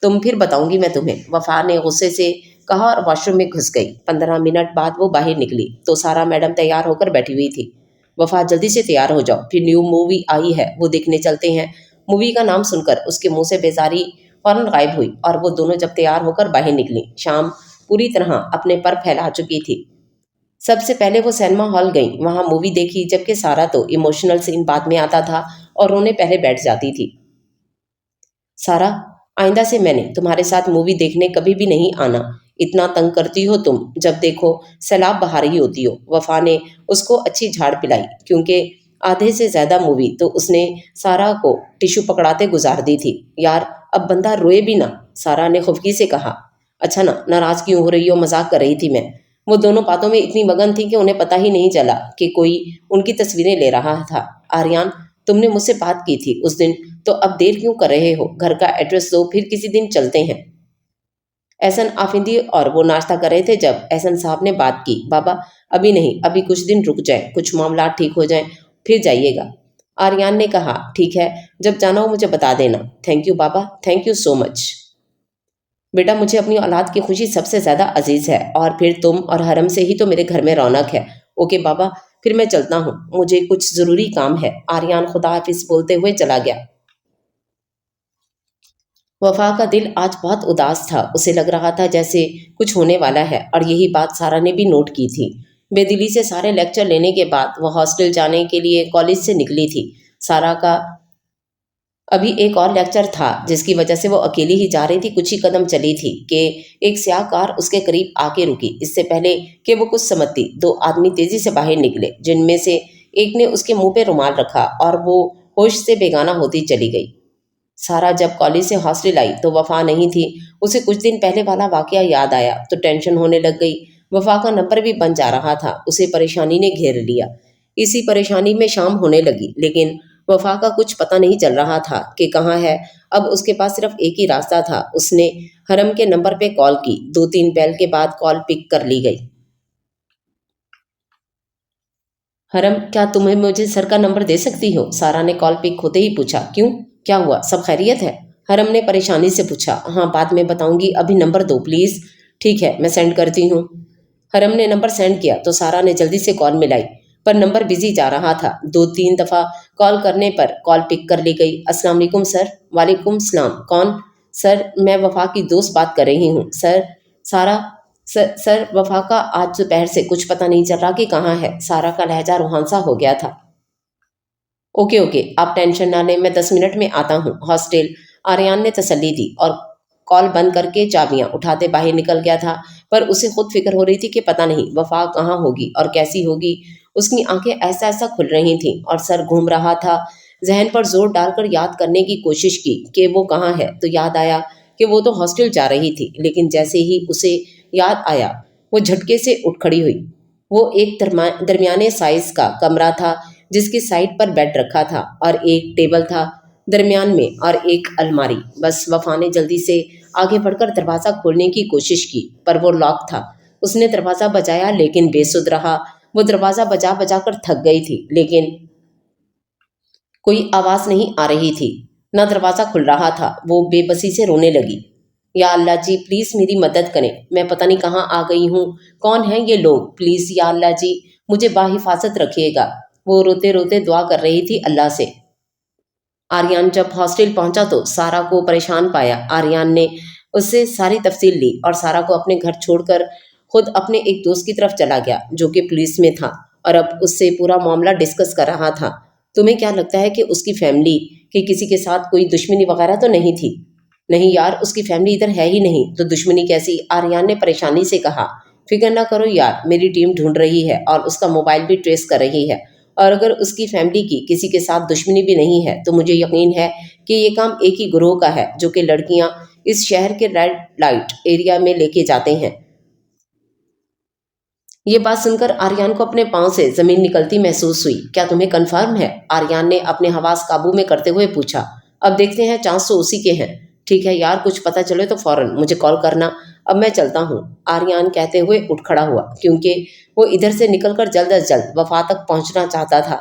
तुम, फिर बताऊंगी मैं तुम्हें, वफा ने गुस्से से कहा और वॉशरूम में घुस गई। 15 मिनट बाद वो बाहर निकली तो सारा मैडम तैयार होकर बैठी हुई थी। वफा, जल्दी से तैयार हो जाओ, फिर न्यू मूवी आई है वो देखने चलते हैं। मूवी का नाम सुनकर उसके मुंह से बेजारी फौरन गायब हुई और वो दोनों जब तैयार होकर बाहर निकली, शाम पूरी तरह अपने पर फैला चुकी थी। सबसे पहले वो सिनेमा हॉल गई, वहां मूवी देखी, जबकि सारा तो इमोशनल सीन बाद में आता था और रोने पहले बैठ जाती थी। सारा, आइंदा से मैंने तुम्हारे साथ मूवी देखने कभी भी नहीं आना। इतना तंग करती हो तुम, जब देखो सैलाब बहा रही होती हो। वफा ने उसको अच्छी झाड़ पिलाई क्योंकि आधे से ज्यादा मूवी तो उसने सारा को टिश्यू पकड़ाते गुजार दी थी। यार अब बंदा रोए भी ना, सारा ने खुफकी से कहा। अच्छा ना, नाराज क्यों हो रही हो, मजाक कर रही थी मैं। वो दोनों बातों में इतनी मगन थी कि उन्हें पता ही नहीं चला कि कोई उनकी तस्वीरें ले रहा था। आर्यन, तुमने मुझसे बात की थी उस दिन, तो अब देर क्यों कर रहे हो? घर का एड्रेस दो, फिर किसी दिन चलते हैं। एहसन आफिंदी और वो नाश्ता कर रहे थे जब एहसन साहब ने बात की। बाबा, अभी नहीं, अभी कुछ दिन रुक जाए, कुछ मामला ठीक हो जाए, फिर जाइएगा। आर्यन ने कहा, ठीक है, जब जाना हो मुझे बता देना। Thank you Baba, thank you so much. बेटा, मुझे अपनी औलाद की खुशी सबसे ज़्यादा अजीज़ है और फिर तुम और हरम से ही तो मेरे घर में रौनक है। ओके बाबा, फिर मैं चलता हूँ, मुझे कुछ ज़रूरी काम है। आर्यन खुदा हाफिज बोलते हुए चला गया। वफा का दिल आज बहुत उदास था। उसे लग रहा था जैसे कुछ होने वाला है, और यही बात सारा ने भी नोट की थी। बेदिली से सारे लेक्चर लेने के बाद वह हॉस्टल जाने के लिए कॉलेज से निकली थी। सारा का अभी एक और लेक्चर था, जिसकी वजह से वो अकेली ही जा रही थी। कुछ ही कदम चली थी कि एक स्याह कार उसके करीब आके रुकी। इससे पहले कि वो कुछ समझती, दो आदमी तेजी से बाहर निकले, जिनमें से एक ने उसके मुंह पे रुमाल रखा, और वो होश से बेगाना होती चली गई। सारा जब कॉलेज से हॉस्टल आई तो वफा नहीं थी। उसे कुछ दिन पहले वाला वाकया याद आया तो टेंशन होने लग गई। वफा का नंबर भी बन जा रहा था। उसे परेशानी ने घेर लिया। इसी परेशानी में शाम होने लगी, लेकिन वफा का कुछ पता नहीं चल रहा था कि कहाँ है। अब उसके पास सिर्फ एक ही रास्ता था। उसने हरम के नंबर पे कॉल की। 2-3 बैल के बाद कॉल पिक कर ली गई। हरम, क्या तुम्हें मुझे सर का नंबर दे सकती हो? सारा ने कॉल पिक होते ही पूछा। क्यों, क्या हुआ? सब खैरियत है? हरम ने परेशानी से पूछा। हाँ, बाद में बताऊंगी, अभी नंबर दो प्लीज़। ठीक है, मैं सेंड करती हूँ। हरम ने नंबर सेंड किया तो सारा ने जल्दी से कॉल मिलाई, पर नंबर बिजी जा रहा था। 2-3 दफ़ा कॉल करने पर कॉल पिक कर ली गई। अस्सलाम वालेकुम सर। वालेकुम सलाम। कौन? सर, मैं वफा की दोस्त बात कर रही हूँ सर। सारा, सर वफा का आज दोपहर से कुछ पता नहीं चल रहा कि कहाँ है। सारा का लहजा रूहानसा हो गया था। ओके ओके, आप टेंशन ना लें, मैं 10 मिनट में आता हूँ हॉस्टल। आर्यन ने तसल्ली दी और कॉल बंद करके चाबियां उठाते बाहर निकल गया था। पर उसे खुद फिक्र हो रही थी कि पता नहीं वफा कहाँ होगी और कैसी होगी। उसकी आंखें ऐसा ऐसा खुल रही थीं और सर घूम रहा था। जहन पर जोर डालकर याद करने की कोशिश की कि वो कहाँ है, तो याद आया कि वो तो हॉस्टल जा रही थी। लेकिन जैसे ही उसे याद आया, वो झटके से उठ खड़ी हुई। वो एक दरमियाने साइज का कमरा था, जिसकी साइड पर बेड रखा था और एक टेबल था दरमियान में और एक अलमारी। बस वफा ने जल्दी से आगे बढ़कर दरवाज़ा खोलने की कोशिश की, पर वो लॉक था। उसने दरवाज़ा बजाया लेकिन बेसुध रहा। वो दरवाज़ा बजा बजा कर थक गई थी, लेकिन कोई आवाज़ नहीं आ रही थी। न दरवाज़ा खुल रहा था। वो बेबसी से रोने लगी। या अल्लाह जी, प्लीज़ मेरी मदद करें। मैं पता नहीं कहाँ आ गई हूँ। कौन है ये लोग? प्लीज़ या अल्लाह जी, मुझे बाहिफाजत रखिएगा। वो रोते रोते दुआ कर रही थी अल्लाह से। आर्यन जब हॉस्टल पहुंचा तो सारा को परेशान पाया। आर्यन ने उससे सारी तफसील ली और सारा को अपने घर छोड़कर खुद अपने एक दोस्त की तरफ चला गया, जो कि पुलिस में था और अब उससे पूरा मामला डिस्कस कर रहा था। तुम्हें क्या लगता है कि उसकी फैमिली के किसी के साथ कोई दुश्मनी वगैरह तो नहीं थी? नहीं यार, उसकी फैमिली इधर है ही नहीं, तो दुश्मनी कैसी? आर्यन ने परेशानी से कहा। फिक्र ना करो यार, मेरी टीम ढूंढ रही है और उसका मोबाइल भी ट्रेस कर रही है। और अगर उसकी फैमिली की किसी के साथ दुश्मनी भी नहीं है, तो मुझे यकीन है कि ये काम एक ही गिरोह का है, जो कि लड़कियां इस शहर के रेड लाइट एरिया में लेके जाते हैं। ये बात सुनकर आर्यन को अपने पांव से जमीन निकलती महसूस हुई। क्या तुम्हें कंफर्म है? आर्यन ने अपने हवास काबू में करते हुए पूछा। अब देखते हैं, चांस तो उसी के हैं। ठीक है यार, कुछ पता चले तो फौरन मुझे कॉल करना। अब मैं चलता हूँ, आर्यन कहते हुए उठ खड़ा हुआ, क्योंकि वो इधर से निकलकर जल्द अज जल्द वफा तक पहुंचना चाहता था।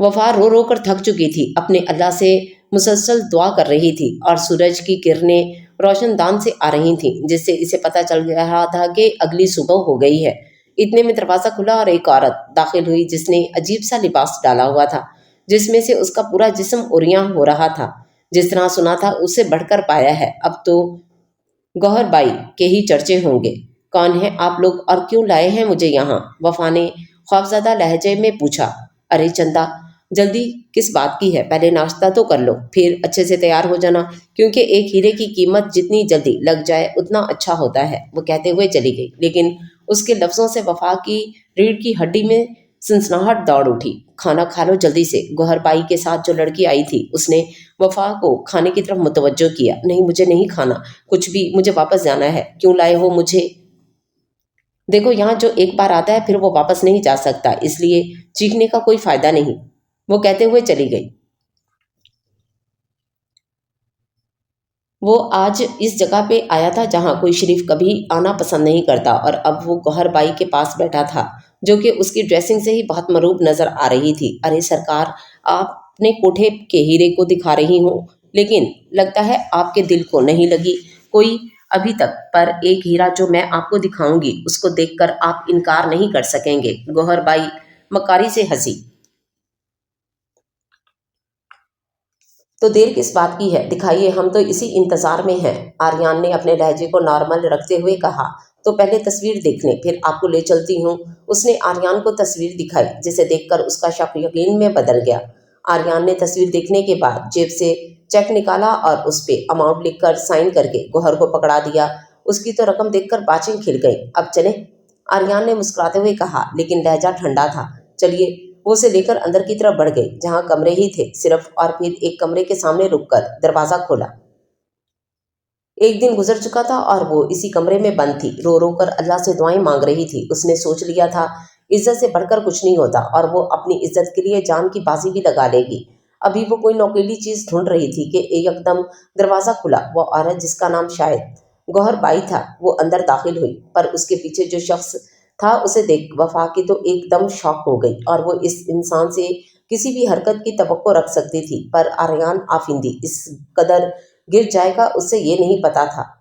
वफा रो रो कर थक चुकी थी, अपने अल्लाह से मुसलसल दुआ कर रही थी और सूरज की किरणें रोशनदान से आ रही थीं, जिससे इसे पता चल रहा था कि अगली सुबह हो गई है। इतने में दरवाज़ा खुला और एक औरत दाखिल हुई, जिसने अजीब सा लिबास डाला हुआ था, जिसमें से उसका पूरा जिस्म उरियां हो रहा था। जिस तरह सुना था उससे बढ़कर पाया है। अब तो गौहर बाई के ही चर्चे होंगे। कौन है आप लोग और क्यों लाए हैं मुझे यहाँ? वफा ने खौफजदा लहजे में पूछा। अरे चंदा, जल्दी किस बात की है? पहले नाश्ता तो कर लो, फिर अच्छे से तैयार हो जाना, क्योंकि एक हीरे की कीमत जितनी जल्दी लग जाए उतना अच्छा होता है। वो कहते हुए चली गई, लेकिन उसके लफ्ज़ों से वफा की रीढ़ की हड्डी में सनसनाहट दौड़ उठी। खाना खा लो जल्दी से। गौहर बाई के साथ जो लड़की आई थी, उसने वफा को खाने की तरफ मुतवज्जो किया। नहीं, मुझे नहीं खाना कुछ भी, मुझे वापस जाना है। क्यों लाए हो मुझे? देखो, यहाँ जो एक बार आता है फिर वो वापस नहीं जा सकता, इसलिए चीखने का कोई फायदा नहीं। वो कहते हुए चली गई। वो आज इस जगह पे आया था जहाँ कोई शरीफ कभी आना पसंद नहीं करता, और अब वो गौहर बाई के पास बैठा था, जो कि उसकी ड्रेसिंग से ही बहुत मरूब नजर आ रही थी। अरे सरकार, आप अपने कोठे के हीरे को दिखा रही हूँ, लेकिन लगता है आपके दिल को नहीं लगी कोई अभी तक। पर एक हीरा जो मैं आपको दिखाऊंगी, उसको देखकर आप इनकार नहीं कर सकेंगे। गौहर बाई मकारी से हंसी। तो देर किस बात की है, दिखाइए, हम तो इसी इंतजार में हैं। आर्यान ने अपने लहजे को नॉर्मल रखते हुए कहा। तो पहले तस्वीर देख लें, फिर आपको ले चलती हूँ। उसने आर्यान को तस्वीर दिखाई, जिसे देखकर उसका शक यकीन में बदल गया। आर्यान ने तस्वीर देखने के बाद जेब से चेक निकाला और उस पे अमाउंट लिखकर साइन करके गौहर को पकड़ा दिया। उसकी तो रकम देखकर बातें खिल गई। अब चले, आर्यान ने मुस्कुराते हुए कहा, लेकिन लहजा ठंडा था। चलिए। वो उसे लेकर अंदर की तरफ बढ़ गई, जहां कमरे ही थे सिर्फ, और फिर एक कमरे के सामने रुककर दरवाजा खोला। एक दिन गुजर चुका था और वो इसी कमरे में बंद थी, रो रो कर अल्लाह से दुआएं मांग रही थी। उसने सोच लिया था इज्जत से बढ़कर कुछ नहीं होता, और वो अपनी इज्जत के लिए जान की बाजी भी लगा लेगी। अभी वो कोई नौकीली चीज ढूंढ रही थी कि एकदम दरवाजा खुला। वो औरत, जिसका नाम शायद गौहर बाई था, वो अंदर दाखिल हुई। पर उसके पीछे जो शख्स था, उसे देख वफा की तो एकदम शॉक हो गई, और वो इस इंसान से किसी भी हरकत की तवक्को रख सकती थी, पर आर्यान आफिंदी इस कदर गिर जाएगा, उससे ये नहीं पता था।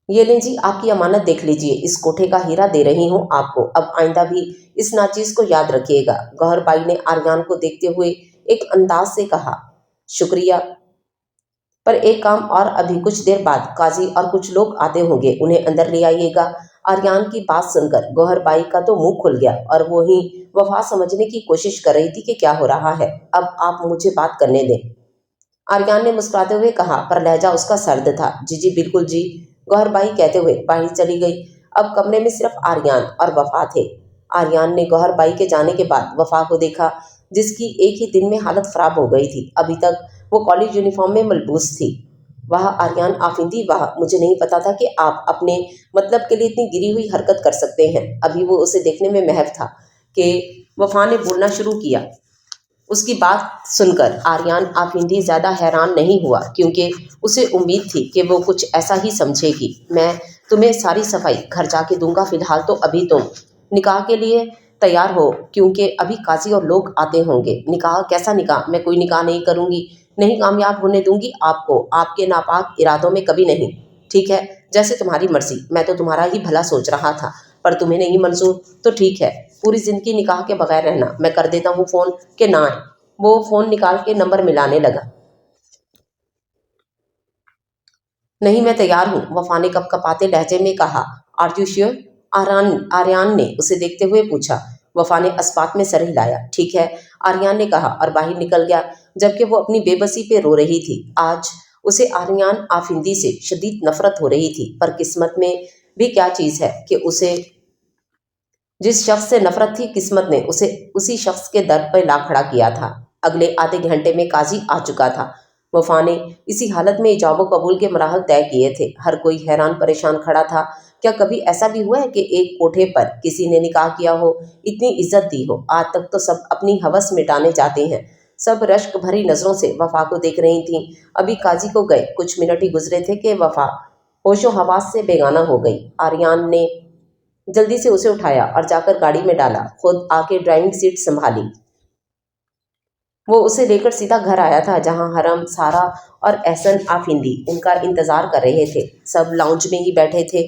ये लें जी, आपकी अमानत देख लीजिए, इस कोठे का हीरा दे रही हूँ आपको। अब आइंदा भी इस नाचीज को याद रखिएगा। गौहर बाई ने आर्यान को देखते हुए एक अंदाज से कहा। शुक्रिया, पर एक काम और, अभी कुछ देर बाद काजी और कुछ लोग आते होंगे, उन्हें अंदर ले आइएगा। आर्यान की बात सुनकर गौहर बाई का तो मुंह खुल गया, और वो ही वफा समझने की कोशिश कर रही थी कि क्या हो रहा है। अब आप मुझे बात करने दें, आर्यान ने मुस्कुराते हुए कहा, पर लहजा उसका सर्द था। जी जी बिल्कुल जी, गौहरबाई कहते हुए बाहर चली गई। अब कमरे में सिर्फ आर्यान और वफा थे। आर्यान ने गौहरबाई के जाने के बाद वफा को देखा, जिसकी एक ही दिन में हालत खराब हो गई थी। अभी तक वो कॉलेज यूनिफॉर्म में मलबूस थी। वाह आर्यान आफिंदी, वाह, मुझे नहीं पता था कि आप अपने मतलब के लिए इतनी गिरी हुई हरकत कर सकते हैं। अभी वो उसे देखने में महव था कि वफा ने बोलना शुरू किया। उसकी बात सुनकर आर्यान आफिंदी ज़्यादा हैरान नहीं हुआ, क्योंकि उसे उम्मीद थी कि वो कुछ ऐसा ही समझेगी। मैं तुम्हें सारी सफाई घर जाके दूंगा, फिलहाल तो अभी तुम निकाह के लिए तैयार हो, क्योंकि अभी काजी और लोग आते होंगे। निकाह? कैसा निकाह? मैं कोई निकाह नहीं करूंगी, नहीं कामयाब होने दूंगी आपको, आपके नापाक इरादों में कभी नहीं। ठीक है, जैसे तुम्हारी मर्जी। मैं तो तुम्हारा ही भला सोच रहा था, पर तुम्हें नहीं मंजूर तो ठीक है, पूरी जिंदगी निकाह के बगैर रहना। मैं कर देता हूँ फोन के ना आए। वो फोन निकाल के नंबर मिलाने लगा। नहीं, मैं तैयार हूँ, वफा ने कपकपाते लहजे में कहा। Are you sure? आर्यान ने उसे देखते हुए पूछा। वफा ने अस्पात में सर हिलाया। ठीक है, आर्यान ने कहा, और बाहर निकल गया, जबकि वो अपनी बेबसी पे रो रही थी। आज उसे आर्यान आफिंदी से शदीद नफरत हो रही थी, पर किस्मत में भी क्या चीज़ है कि उसे जिस शख्स से नफरत थी, किस्मत ने उसे उसी शख्स के दर पर ला खड़ा किया था। अगले आधे घंटे में काजी आ चुका था। वफा ने इसी हालत में इजाब कबूल के मराहल तय किए थे। हर कोई हैरान परेशान खड़ा था। क्या कभी ऐसा भी हुआ है कि एक कोठे पर किसी ने निकाह किया हो, इतनी इज्जत दी हो? आज तक तो सब अपनी हवस मिटाने जाते हैं। सब रश्क भरी नजरों से वफा को देख रही थीं। अभी काजी को गए कुछ मिनट ही गुजरे थे कि वफा होशो हवास से बेगाना हो गई। आर्यान ने जल्दी से उसे उठाया और जाकर गाड़ी में डाला, खुद आके ड्राइविंग सीट संभाली। वो उसे लेकर सीधा घर आया था, जहां हरम, सारा और एहसन आफिंदी उनका इंतजार कर रहे थे। सब लाउंज में ही बैठे थे।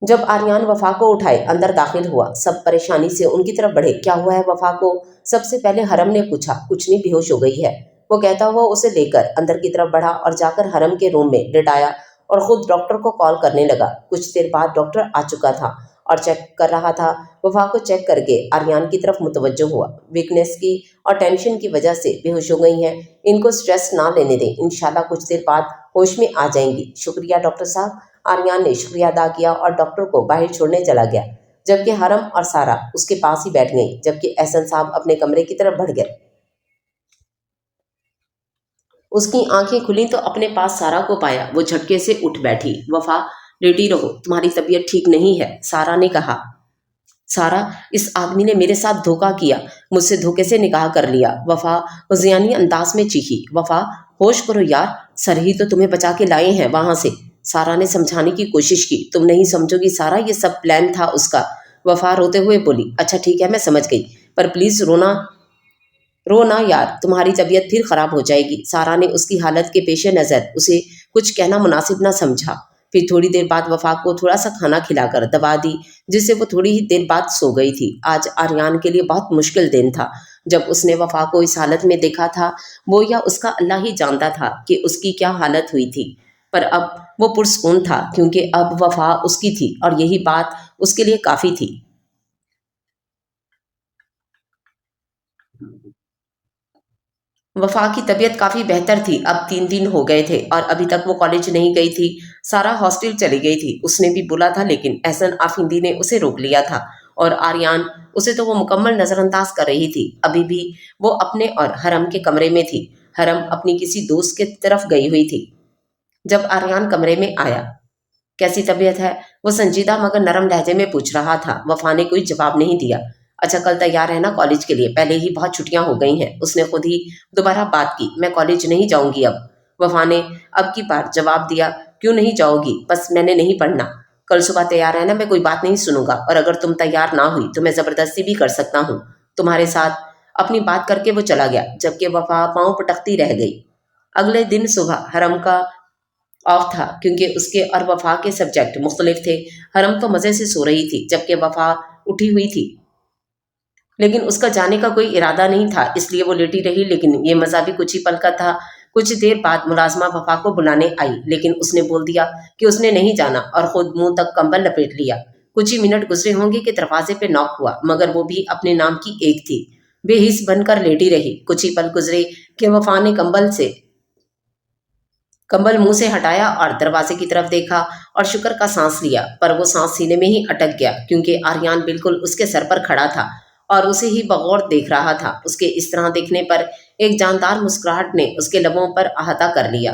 जब आर्यान वफा को उठाए अंदर दाखिल हुआ, सब परेशानी से उनकी तरफ बढ़े। क्या हुआ है वफा को? सबसे पहले हरम ने पूछा। कुछ नहीं, बेहोश हो गई है, वो कहता हुआ उसे लेकर अंदर की तरफ बढ़ा और जाकर हरम के रूम में लेटाया और खुद डॉक्टर को कॉल करने लगा। कुछ देर बाद डॉक्टर आ चुका था और चेक कर रहा था। वफा को चेक करके आर्यान की तरफ मुतवज्जो हुआ। वीकनेस की और टेंशन की वजह से बेहोश हो गई हैं, इनको स्ट्रेस ना लेने दें, इंशाल्लाह कुछ देर बाद होश में आ जाएंगी। शुक्रिया डॉक्टर साहब। आर्यान ने शुक्रिया अदा किया और डॉक्टर को बाहर छोड़ने चला गया, जबकि हरम और सारा उसके पास ही बैठ गई, जबकि एहसन साहब अपने कमरे की तरफ बढ़ गए। उसकी आंखें खुली तो अपने पास सारा को पाया। वो झटके से उठ बैठी। वफा, लेटी रहो, तुम्हारी तबीयत ठीक नहीं है, सारा ने कहा। सारा, इस आदमी ने मेरे साथ धोखा किया, मुझसे धोखे से निकाह कर लिया, वफा हुजियानी अंदाज में चीखी। वफा, होश करो यार, सर ही तो तुम्हें बचा के लाए हैं वहां से। सारा ने समझाने की कोशिश की। तुम नहीं समझोगी सारा, ये सब प्लान था उसका। वफा रोते हुए बोली। अच्छा ठीक है, मैं समझ गई, पर प्लीज रोना, रो ना यार, तुम्हारी तबीयत फिर खराब हो जाएगी। सारा ने उसकी हालत के पेश नज़र उसे कुछ कहना मुनासिब ना समझा। फिर थोड़ी देर बाद वफा को थोड़ा सा खाना खिलाकर दवा दी, जिससे वो थोड़ी ही देर बाद सो गई थी। आज आर्यान के लिए बहुत मुश्किल दिन था। जब उसने वफा को इस हालत में देखा था, वो या उसका अल्लाह ही जानता था कि उसकी क्या हालत हुई थी। पर अब वो पुरसकून था, क्योंकि अब वफा उसकी थी और यही बात उसके लिए काफ़ी थी। वफा की तबीयत काफ़ी बेहतर थी। अब 3 दिन हो गए थे और अभी तक वो कॉलेज नहीं गई थी। सारा हॉस्टल चली गई थी। उसने भी बोला था, लेकिन एहसन आफिंदी ने उसे रोक लिया था। और आर्यान, उसे तो वो मुकम्मल नज़रअंदाज कर रही थी। अभी भी वो अपने और हरम के कमरे में थी। हरम अपनी किसी दोस्त की तरफ गई हुई थी। जब आर्यान कमरे में आया, कैसी तबीयत है, वो संजीदा मगर नरम लहजे में पूछ रहा था। वफा ने कोई जवाब नहीं दिया। अच्छा, कल तैयार है ना कॉलेज के लिए? पहले ही बहुत छुट्टियां हो गई हैं। उसने खुद ही दोबारा बात की। मैं कॉलेज नहीं जाऊंगी अब। वफा ने अब की बार जवाब दिया। क्यों नहीं जाओगी? बस मैंने नहीं पढ़ना। कल सुबह तैयार है ना? मैं कोई बात नहीं सुनूंगा, और अगर तुम तैयार ना हुई तो मैं जबरदस्ती भी कर सकता हूँ तुम्हारे साथ। अपनी बात करके वो चला गया, जबकि वफा पांव पटकती रह गई। अगले दिन सुबह हरम का ऑफ था, क्योंकि उसके और वफा के सब्जेक्ट मुख्तलिफ थे। हरम तो मज़े से सो रही थी, जबकि वफा उठी हुई थी। लेकिन उसका जाने का कोई इरादा नहीं था, इसलिए वो लेटी रही। लेकिन ये मज़ा भी कुछ ही पल का था। कुछ देर बाद मुलाजमा वफा को बुलाने आई, लेकिन उसने बोल दिया कि उसने नहीं जाना और खुद मुंह तक कंबल लपेट लिया। कुछ ही मिनट गुजरे होंगे कि दरवाजे पे नॉक हुआ, मगर वो भी अपने नाम की एक थी। बेहिस बनकर लेटी रही। कुछ ही पल गुजरे कि वफा ने कंबल मुंह से हटाया और दरवाजे की तरफ देखा और शुक्र का सांस लिया, पर वो सांस सीने में ही अटक गया, क्योंकि आर्यान बिल्कुल उसके सर पर खड़ा था और उसे ही बगौर देख रहा था। उसके इस तरह देखने पर एक जानदार मुस्कुराहट ने उसके लबों पर अहाता कर लिया।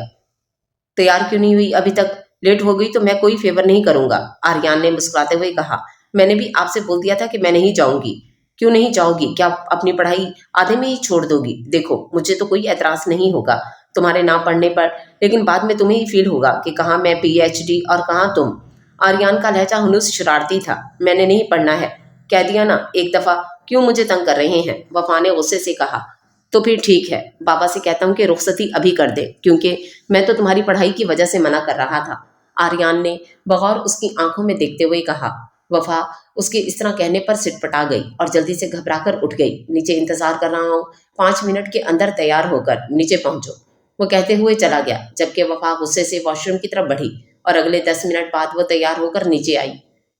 तैयार क्यों नहीं हुई अभी तक? लेट हो गई तो मैं कोई फेवर नहीं करूंगा, आर्यान ने मुस्कुराते हुए कहा। मैंने भी आपसे बोल दिया था कि मैं नहीं जाऊंगी। क्यों नहीं जाओगी? क्या आप अपनी पढ़ाई आधे में ही छोड़ दोगी? देखो, मुझे तो कोई एतराज नहीं होगा तुम्हारे ना पढ़ने पर, लेकिन बाद में तुम्हें ही फील होगा कि कहाँ मैं पीएचडी और कहाँ तुम। आर्यान का लहजा हनुस शरारती था। मैंने नहीं पढ़ना है, कह दिया ना एक दफा। क्यों मुझे तंग कर रहे हैं? वफा ने गुस्से से कहा। तो फिर ठीक है, बाबा से कहता हूँ कि रुखसती अभी कर दे, क्योंकि मैं तो तुम्हारी पढ़ाई की वजह से मना कर रहा था, आर्यान ने बगौर उसकी आंखों में देखते हुए कहा। वफा उसके इस तरह कहने पर सिटपटा गई और जल्दी से घबराकर उठ गई। नीचे इंतजार कर रहा हूँ, 5 मिनट के अंदर तैयार होकर नीचे पहुंचो, वो कहते हुए चला गया, जबकि वफा गुस्से से वॉशरूम की तरफ बढ़ी और अगले 10 मिनट बाद वो तैयार होकर नीचे आई।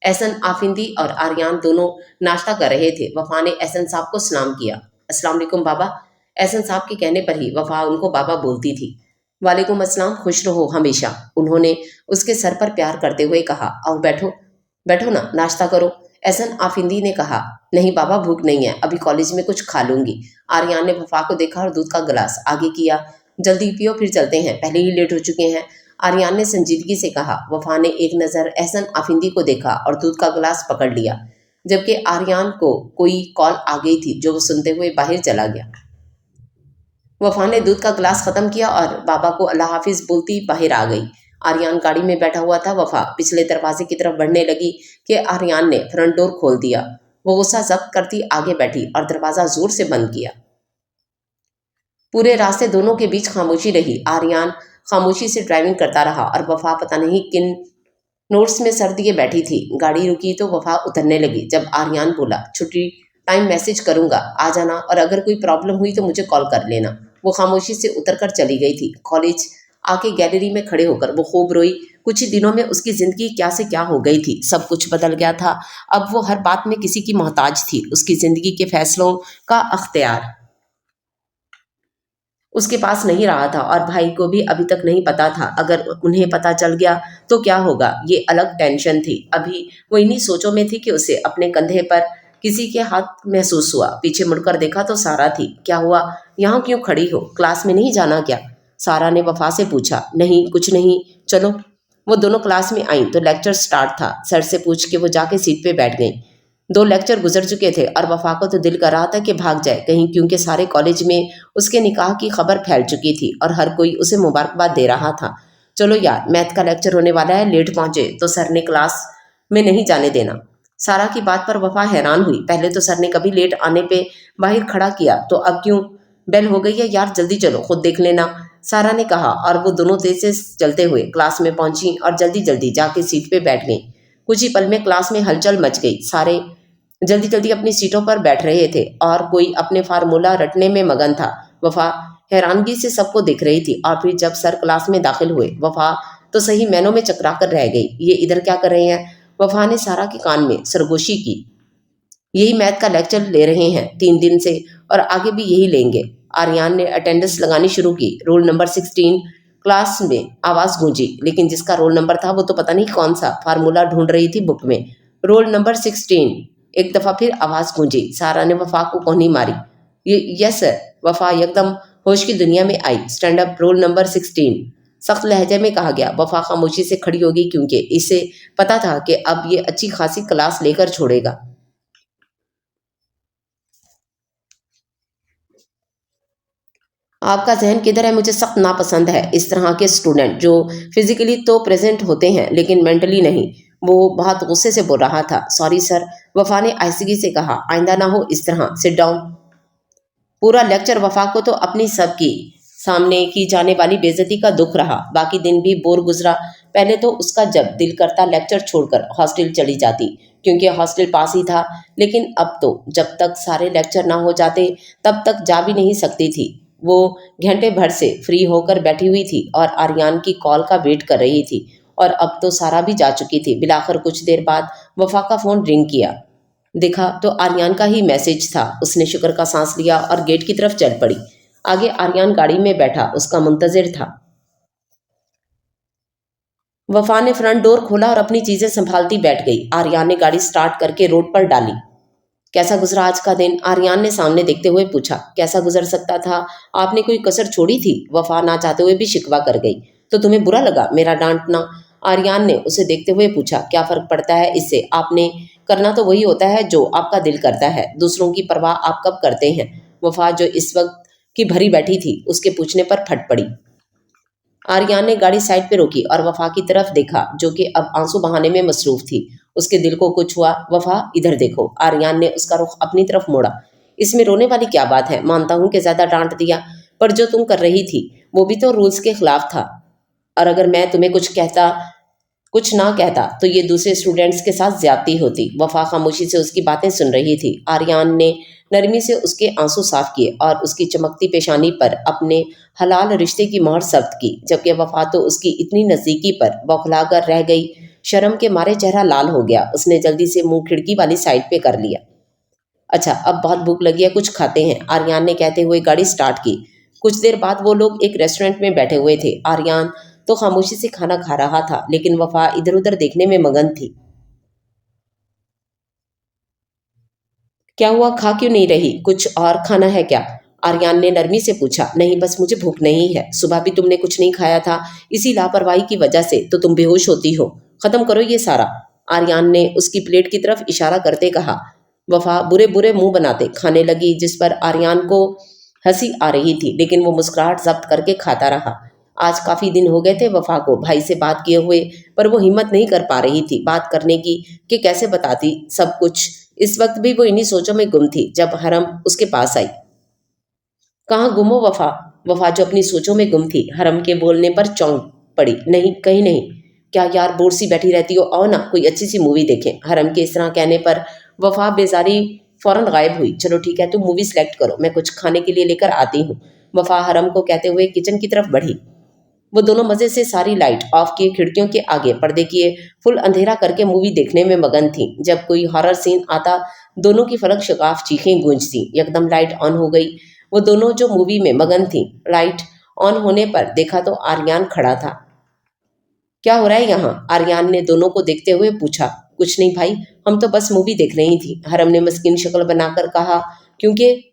एहसन आफिंदी और आर्यान दोनों नाश्ता कर रहे थे। वफा ने एहसन साहब को सलाम किया। अस्सलाम वालेकुम बाबा। एहसन साहब के कहने पर ही वफा उनको बाबा बोलती थी। वालेकुम अस्सलाम, खुश रहो हमेशा, उन्होंने उसके सर पर प्यार करते हुए कहा। आओ बैठो, बैठो ना, नाश्ता करो, एहसन आफिंदी ने कहा। नहीं बाबा, भूख नहीं है, अभी कॉलेज में कुछ खा लूंगी। आर्यान ने वफा को देखा और दूध का गिलास आगे किया। जल्दी पियो, फिर चलते हैं, पहले ही लेट हो चुके हैं, आर्यान ने संजीदगी से कहा। वफा ने एक नज़र एहसन आफिंदी को देखा और दूध का गिलास पकड़ लिया, जबकि आर्यान को कोई कॉल आ गई थी, जो वो सुनते हुए बाहर चला गया। वफा ने दूध का गिलास खत्म किया और बाबा को अल्लाह हाफिज बोलती बाहर आ गई। आर्यान गाड़ी में बैठा हुआ था। वफा पिछले दरवाजे की तरफ बढ़ने लगी कि आर्यान ने फ्रंट डोर खोल दिया। वो गुस्सा जब्त करती आगे बैठी और दरवाज़ा जोर से बंद किया। पूरे रास्ते दोनों के बीच खामोशी रही। आर्यान खामोशी से ड्राइविंग करता रहा और वफा पता नहीं किन नोट्स में सर दिए बैठी थी। गाड़ी रुकी तो वफा उतरने लगी। जब आर्यान बोला, छुट्टी टाइम मैसेज करूंगा, आ जाना, और अगर कोई प्रॉब्लम हुई तो मुझे कॉल कर लेना, वो खामोशी से उतरकर चली गई थी। कॉलेज आके गैलरी में खड़े होकर वो खूब रोई। कुछ ही दिनों में उसकी ज़िंदगी क्या से क्या हो गई थी। सब कुछ बदल गया था। अब वो हर बात में किसी की मोहताज थी। उसकी ज़िंदगी के फैसलों का अख्तियार उसके पास नहीं रहा था और भाई को भी अभी तक नहीं पता था। अगर उन्हें पता चल गया तो क्या होगा, ये अलग टेंशन थी। अभी वो इन्हीं सोचों में थी कि उसे अपने कंधे पर किसी के हाथ महसूस हुआ। पीछे मुड़कर देखा तो सारा थी। क्या हुआ, यहाँ क्यों खड़ी हो, क्लास में नहीं जाना क्या? सारा ने वफा से पूछा। नहीं, कुछ नहीं, चलो। वो दोनों क्लास में आई तो लेक्चर स्टार्ट था। सर से पूछ के वो जाके सीट पे बैठ गई। 2 लेक्चर गुजर चुके थे और वफा को तो दिल कर रहा था कि भाग जाए कहीं, क्योंकि सारे कॉलेज में उसके निकाह की खबर फैल चुकी थी और हर कोई उसे मुबारकबाद दे रहा था। चलो यार, मैथ का लेक्चर होने वाला है, लेट पहुंचे तो सर ने क्लास में नहीं जाने देना। सारा की बात पर वफा हैरान हुई। पहले तो सर ने कभी लेट आने पे बाहर खड़ा किया, तो अब क्यों? बेल हो गई है यार, जल्दी चलो, खुद देख लेना। सारा ने कहा और वो दोनों तेज से चलते हुए क्लास में पहुंची और जल्दी जल्दी जाके सीट पे बैठ गई। कुछ ही पल में क्लास में हलचल मच गई। सारे जल्दी जल्दी अपनी सीटों पर बैठ रहे थे और कोई अपने फार्मूला रटने में मगन था। वफा हैरानगी से सबको देख रही थी और फिर जब सर क्लास में दाखिल हुए, वफा तो सही मैनों में चकरा कर रह गई। ये इधर क्या कर रहे हैं? वफा ने सारा के कान में सरगोशी की। यही मैथ का लेक्चर ले रहे हैं 3 दिन से और आगे भी यही लेंगे। आर्यन ने अटेंडेंस लगानी शुरू की। Roll number 16। क्लास में आवाज़ गूंजी, लेकिन जिसका रोल नंबर था वो तो पता नहीं कौन सा फार्मूला ढूंढ रही थी बुक में। Roll number 16। एक दफ़ा फिर आवाज़ गूंजी। सारा ने वफा को कोहनी मारी। Yes sir. वफा एकदम होश की दुनिया में आई। स्टैंड अप, रोल नंबर 16, सख्त लहजे में कहा गया। वफा खामोशी से खड़ी होगी क्योंकि इसे पता था कि अब ये अच्छी खासी क्लास लेकर छोड़ेगा। आपका जहन किधर है? मुझे सख्त नापसंद है इस तरह के स्टूडेंट जो फिजिकली तो प्रेजेंट होते हैं लेकिन मेंटली नहीं। वो बहुत गुस्से से बोल रहा था। सॉरी सर, वफा ने आहिस्तगी से कहा। आइंदा ना हो इस तरह। Sit down. पूरा लेक्चर वफा को तो अपनी सबकी सामने की जाने वाली बेइज्जती का दुख रहा। बाकी दिन भी बोर गुजरा। पहले तो उसका जब दिल करता लेक्चर छोड़कर हॉस्टल चली जाती, क्योंकि हॉस्टल पास ही था। लेकिन अब तो जब तक सारे लेक्चर ना हो जाते तब तक जा भी नहीं सकती थी। वो घंटे भर से फ्री होकर बैठी हुई थी और आर्यन की कॉल का वेट कर रही थी। और अब तो सारा भी जा चुकी थी। बिलाखिर कुछ देर बाद वफा का फ़ोन रिंग किया। देखा तो आर्यन का ही मैसेज था। उसने शुक्र का सांस लिया और गेट की तरफ चल पड़ी। आगे आर्यन गाड़ी में बैठा उसका मुंतजिर था। वफा ने फ्रंट डोर खोला और अपनी चीजें संभालती बैठ गई। आर्यन ने गाड़ी स्टार्ट करके रोड पर डाली। कैसा गुजरा आज का दिन? आर्यन ने सामने देखते हुए पूछा। कैसा गुजर सकता था? आपने कोई कसर छोड़ी थी? वफा ना चाहते हुए भी शिकवा कर गई। तो तुम्हें बुरा लगा मेरा डांटना? आर्यन ने उसे देखते हुए पूछा। क्या फर्क पड़ता है इससे? आपने करना तो वही होता है जो आपका दिल करता है। दूसरों की परवाह आप कब करते हैं? वफा जो इस वक्त की भरी बैठी थी उसके पूछने पर फट पड़ी। आर्यन ने गाड़ी साइड पे रोकी और वफा की तरफ देखा जो कि अब आंसू बहाने में मसरूफ थी। उसके दिल को कुछ हुआ। वफा इधर देखो। आर्यन ने उसका रुख अपनी तरफ मोड़ा। इसमें रोने वाली क्या बात है? मानता हूं कि ज्यादा डांट दिया, पर जो तुम कर रही थी वो भी तो रूल्स के खिलाफ था। और अगर मैं तुम्हें कुछ ना कहता तो ये दूसरे स्टूडेंट्स के साथ ज्यादती होती। वफा खामोशी से उसकी बातें सुन रही थी। आर्यन ने नरमी से उसके आंसू साफ किए और उसकी चमकती पेशानी पर अपने हलाल रिश्ते की मोहर सख्त की, जबकि वफा तो उसकी इतनी नज़दीकी पर बौखला कर रह गई। शर्म के मारे चेहरा लाल हो गया। उसने जल्दी से मुंह खिड़की वाली साइड पे कर लिया। अच्छा, अब बहुत भूख लगी है, कुछ खाते हैं, आर्यन ने कहते हुए गाड़ी स्टार्ट की। कुछ देर बाद वो लोग एक रेस्टोरेंट में बैठे हुए थे। आर्यन तो खामोशी से खाना खा रहा था, लेकिन वफा इधर उधर देखने में मगन थी। क्या हुआ? खा क्यों नहीं रही? कुछ और खाना है क्या? आर्यन ने नरमी से पूछा। नहीं, बस मुझे भूख नहीं है। सुबह भी तुमने कुछ नहीं खाया था। इसी लापरवाही की वजह से तो तुम बेहोश होती हो। खत्म करो ये सारा। आर्यन ने उसकी प्लेट की तरफ इशारा करते कहा। वफा बुरे बुरे मुंह बनाते खाने लगी, जिस पर आर्यन को हंसी आ रही थी, लेकिन वो मुस्कुराहट जब्त करके खाता रहा। आज काफी दिन हो गए थे वफा को भाई से बात किए हुए, पर वो हिम्मत नहीं कर पा रही थी बात करने की कि कैसे बताती सब कुछ। इस वक्त भी वो इन्हीं सोचों में गुम थी जब हरम उसके पास आई। कहाँ गुम हो वफा? वफा जो अपनी सोचों में गुम थी, हरम के बोलने पर चौंक पड़ी। नहीं, कहीं नहीं। क्या यार, बोर सी बैठी रहती हो? आओ ना कोई अच्छी सी मूवी देखें। हरम के इस तरह कहने पर वफा बेजारी फौरन गायब हुई। चलो ठीक है, तुम मूवी सेलेक्ट करो, मैं कुछ खाने के लिए लेकर आती हूँ। वफा हरम को कहते हुए किचन की तरफ बढ़ी। वो दोनों मजे से सारी लाइट ऑफ किए खिड़कियों के आगे पर्दे किए फुल अंधेरा करके मूवी देखने में मगन थी। जब कोई हॉरर सीन आता दोनों की फलक शगाफ चीखें गूंजती। एकदम लाइट ऑन हो गई। वो दोनों जो मूवी में मगन थी, लाइट ऑन होने पर देखा तो आर्यन खड़ा था। क्या हो रहा है यहाँ? आर्यन ने दोनों को देखते हुए पूछा। कुछ नहीं भाई, हम तो बस मूवी देख रही थी, हरम ने मस्कीन शक्ल बनाकर कहा, क्योंकि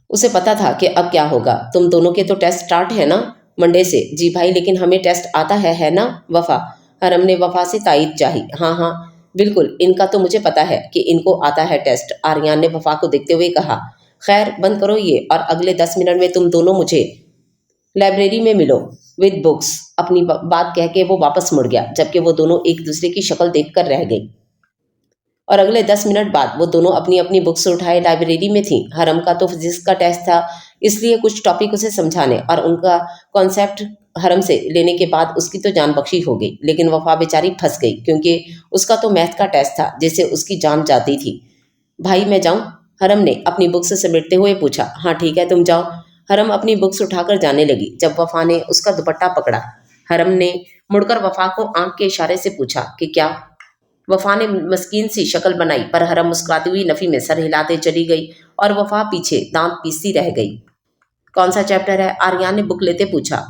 उसे पता था कि अब क्या होगा। तुम दोनों के तो टेस्ट स्टार्ट है ना? मंडे से। जी भाई, लेकिन हमें टेस्ट आता है ना? वफा हरम ने वफा से तायद चाही। हाँ हाँ बिल्कुल, इनका तो मुझे पता है कि इनको आता है टेस्ट, आर्यन ने वफा को देखते हुए कहा। खैर बंद करो ये और अगले 10 मिनट में तुम दोनों मुझे लाइब्रेरी में मिलो विद बुक्स। अपनी बात कह के वो वापस मुड़ गया, जबकि वो दोनों एक दूसरे की शक्ल देखकर रह गई। और अगले 10 मिनट बाद वो दोनों अपनी अपनी बुक्स उठाए लाइब्रेरी में थी। हरम का तो फिजिक्स का टेस्ट था, इसलिए कुछ टॉपिक उसे समझाने और उनका कॉन्सेप्ट हरम से लेने के बाद उसकी तो जान बख्शी हो गई, लेकिन वफा बेचारी फंस गई क्योंकि उसका तो मैथ का टेस्ट था जिससे उसकी जान जाती थी। भाई मैं जाऊं? हरम ने अपनी बुक्स समेटते हुए पूछा। हाँ ठीक है, तुम जाओ। हरम अपनी बुक्स उठाकर जाने लगी जब वफा ने उसका दुपट्टा पकड़ा। हरम ने मुड़कर वफा को आंख के इशारे से पूछा कि क्या। वफा ने मस्कीन सी शक्ल बनाई पर हरम मुस्कुराती हुई नफी में सर हिलाते चली गई और वफा पीछे दांत पीसती रह गई। कौन सा चैप्टर है? आर्यन ने बुक लेते पूछा।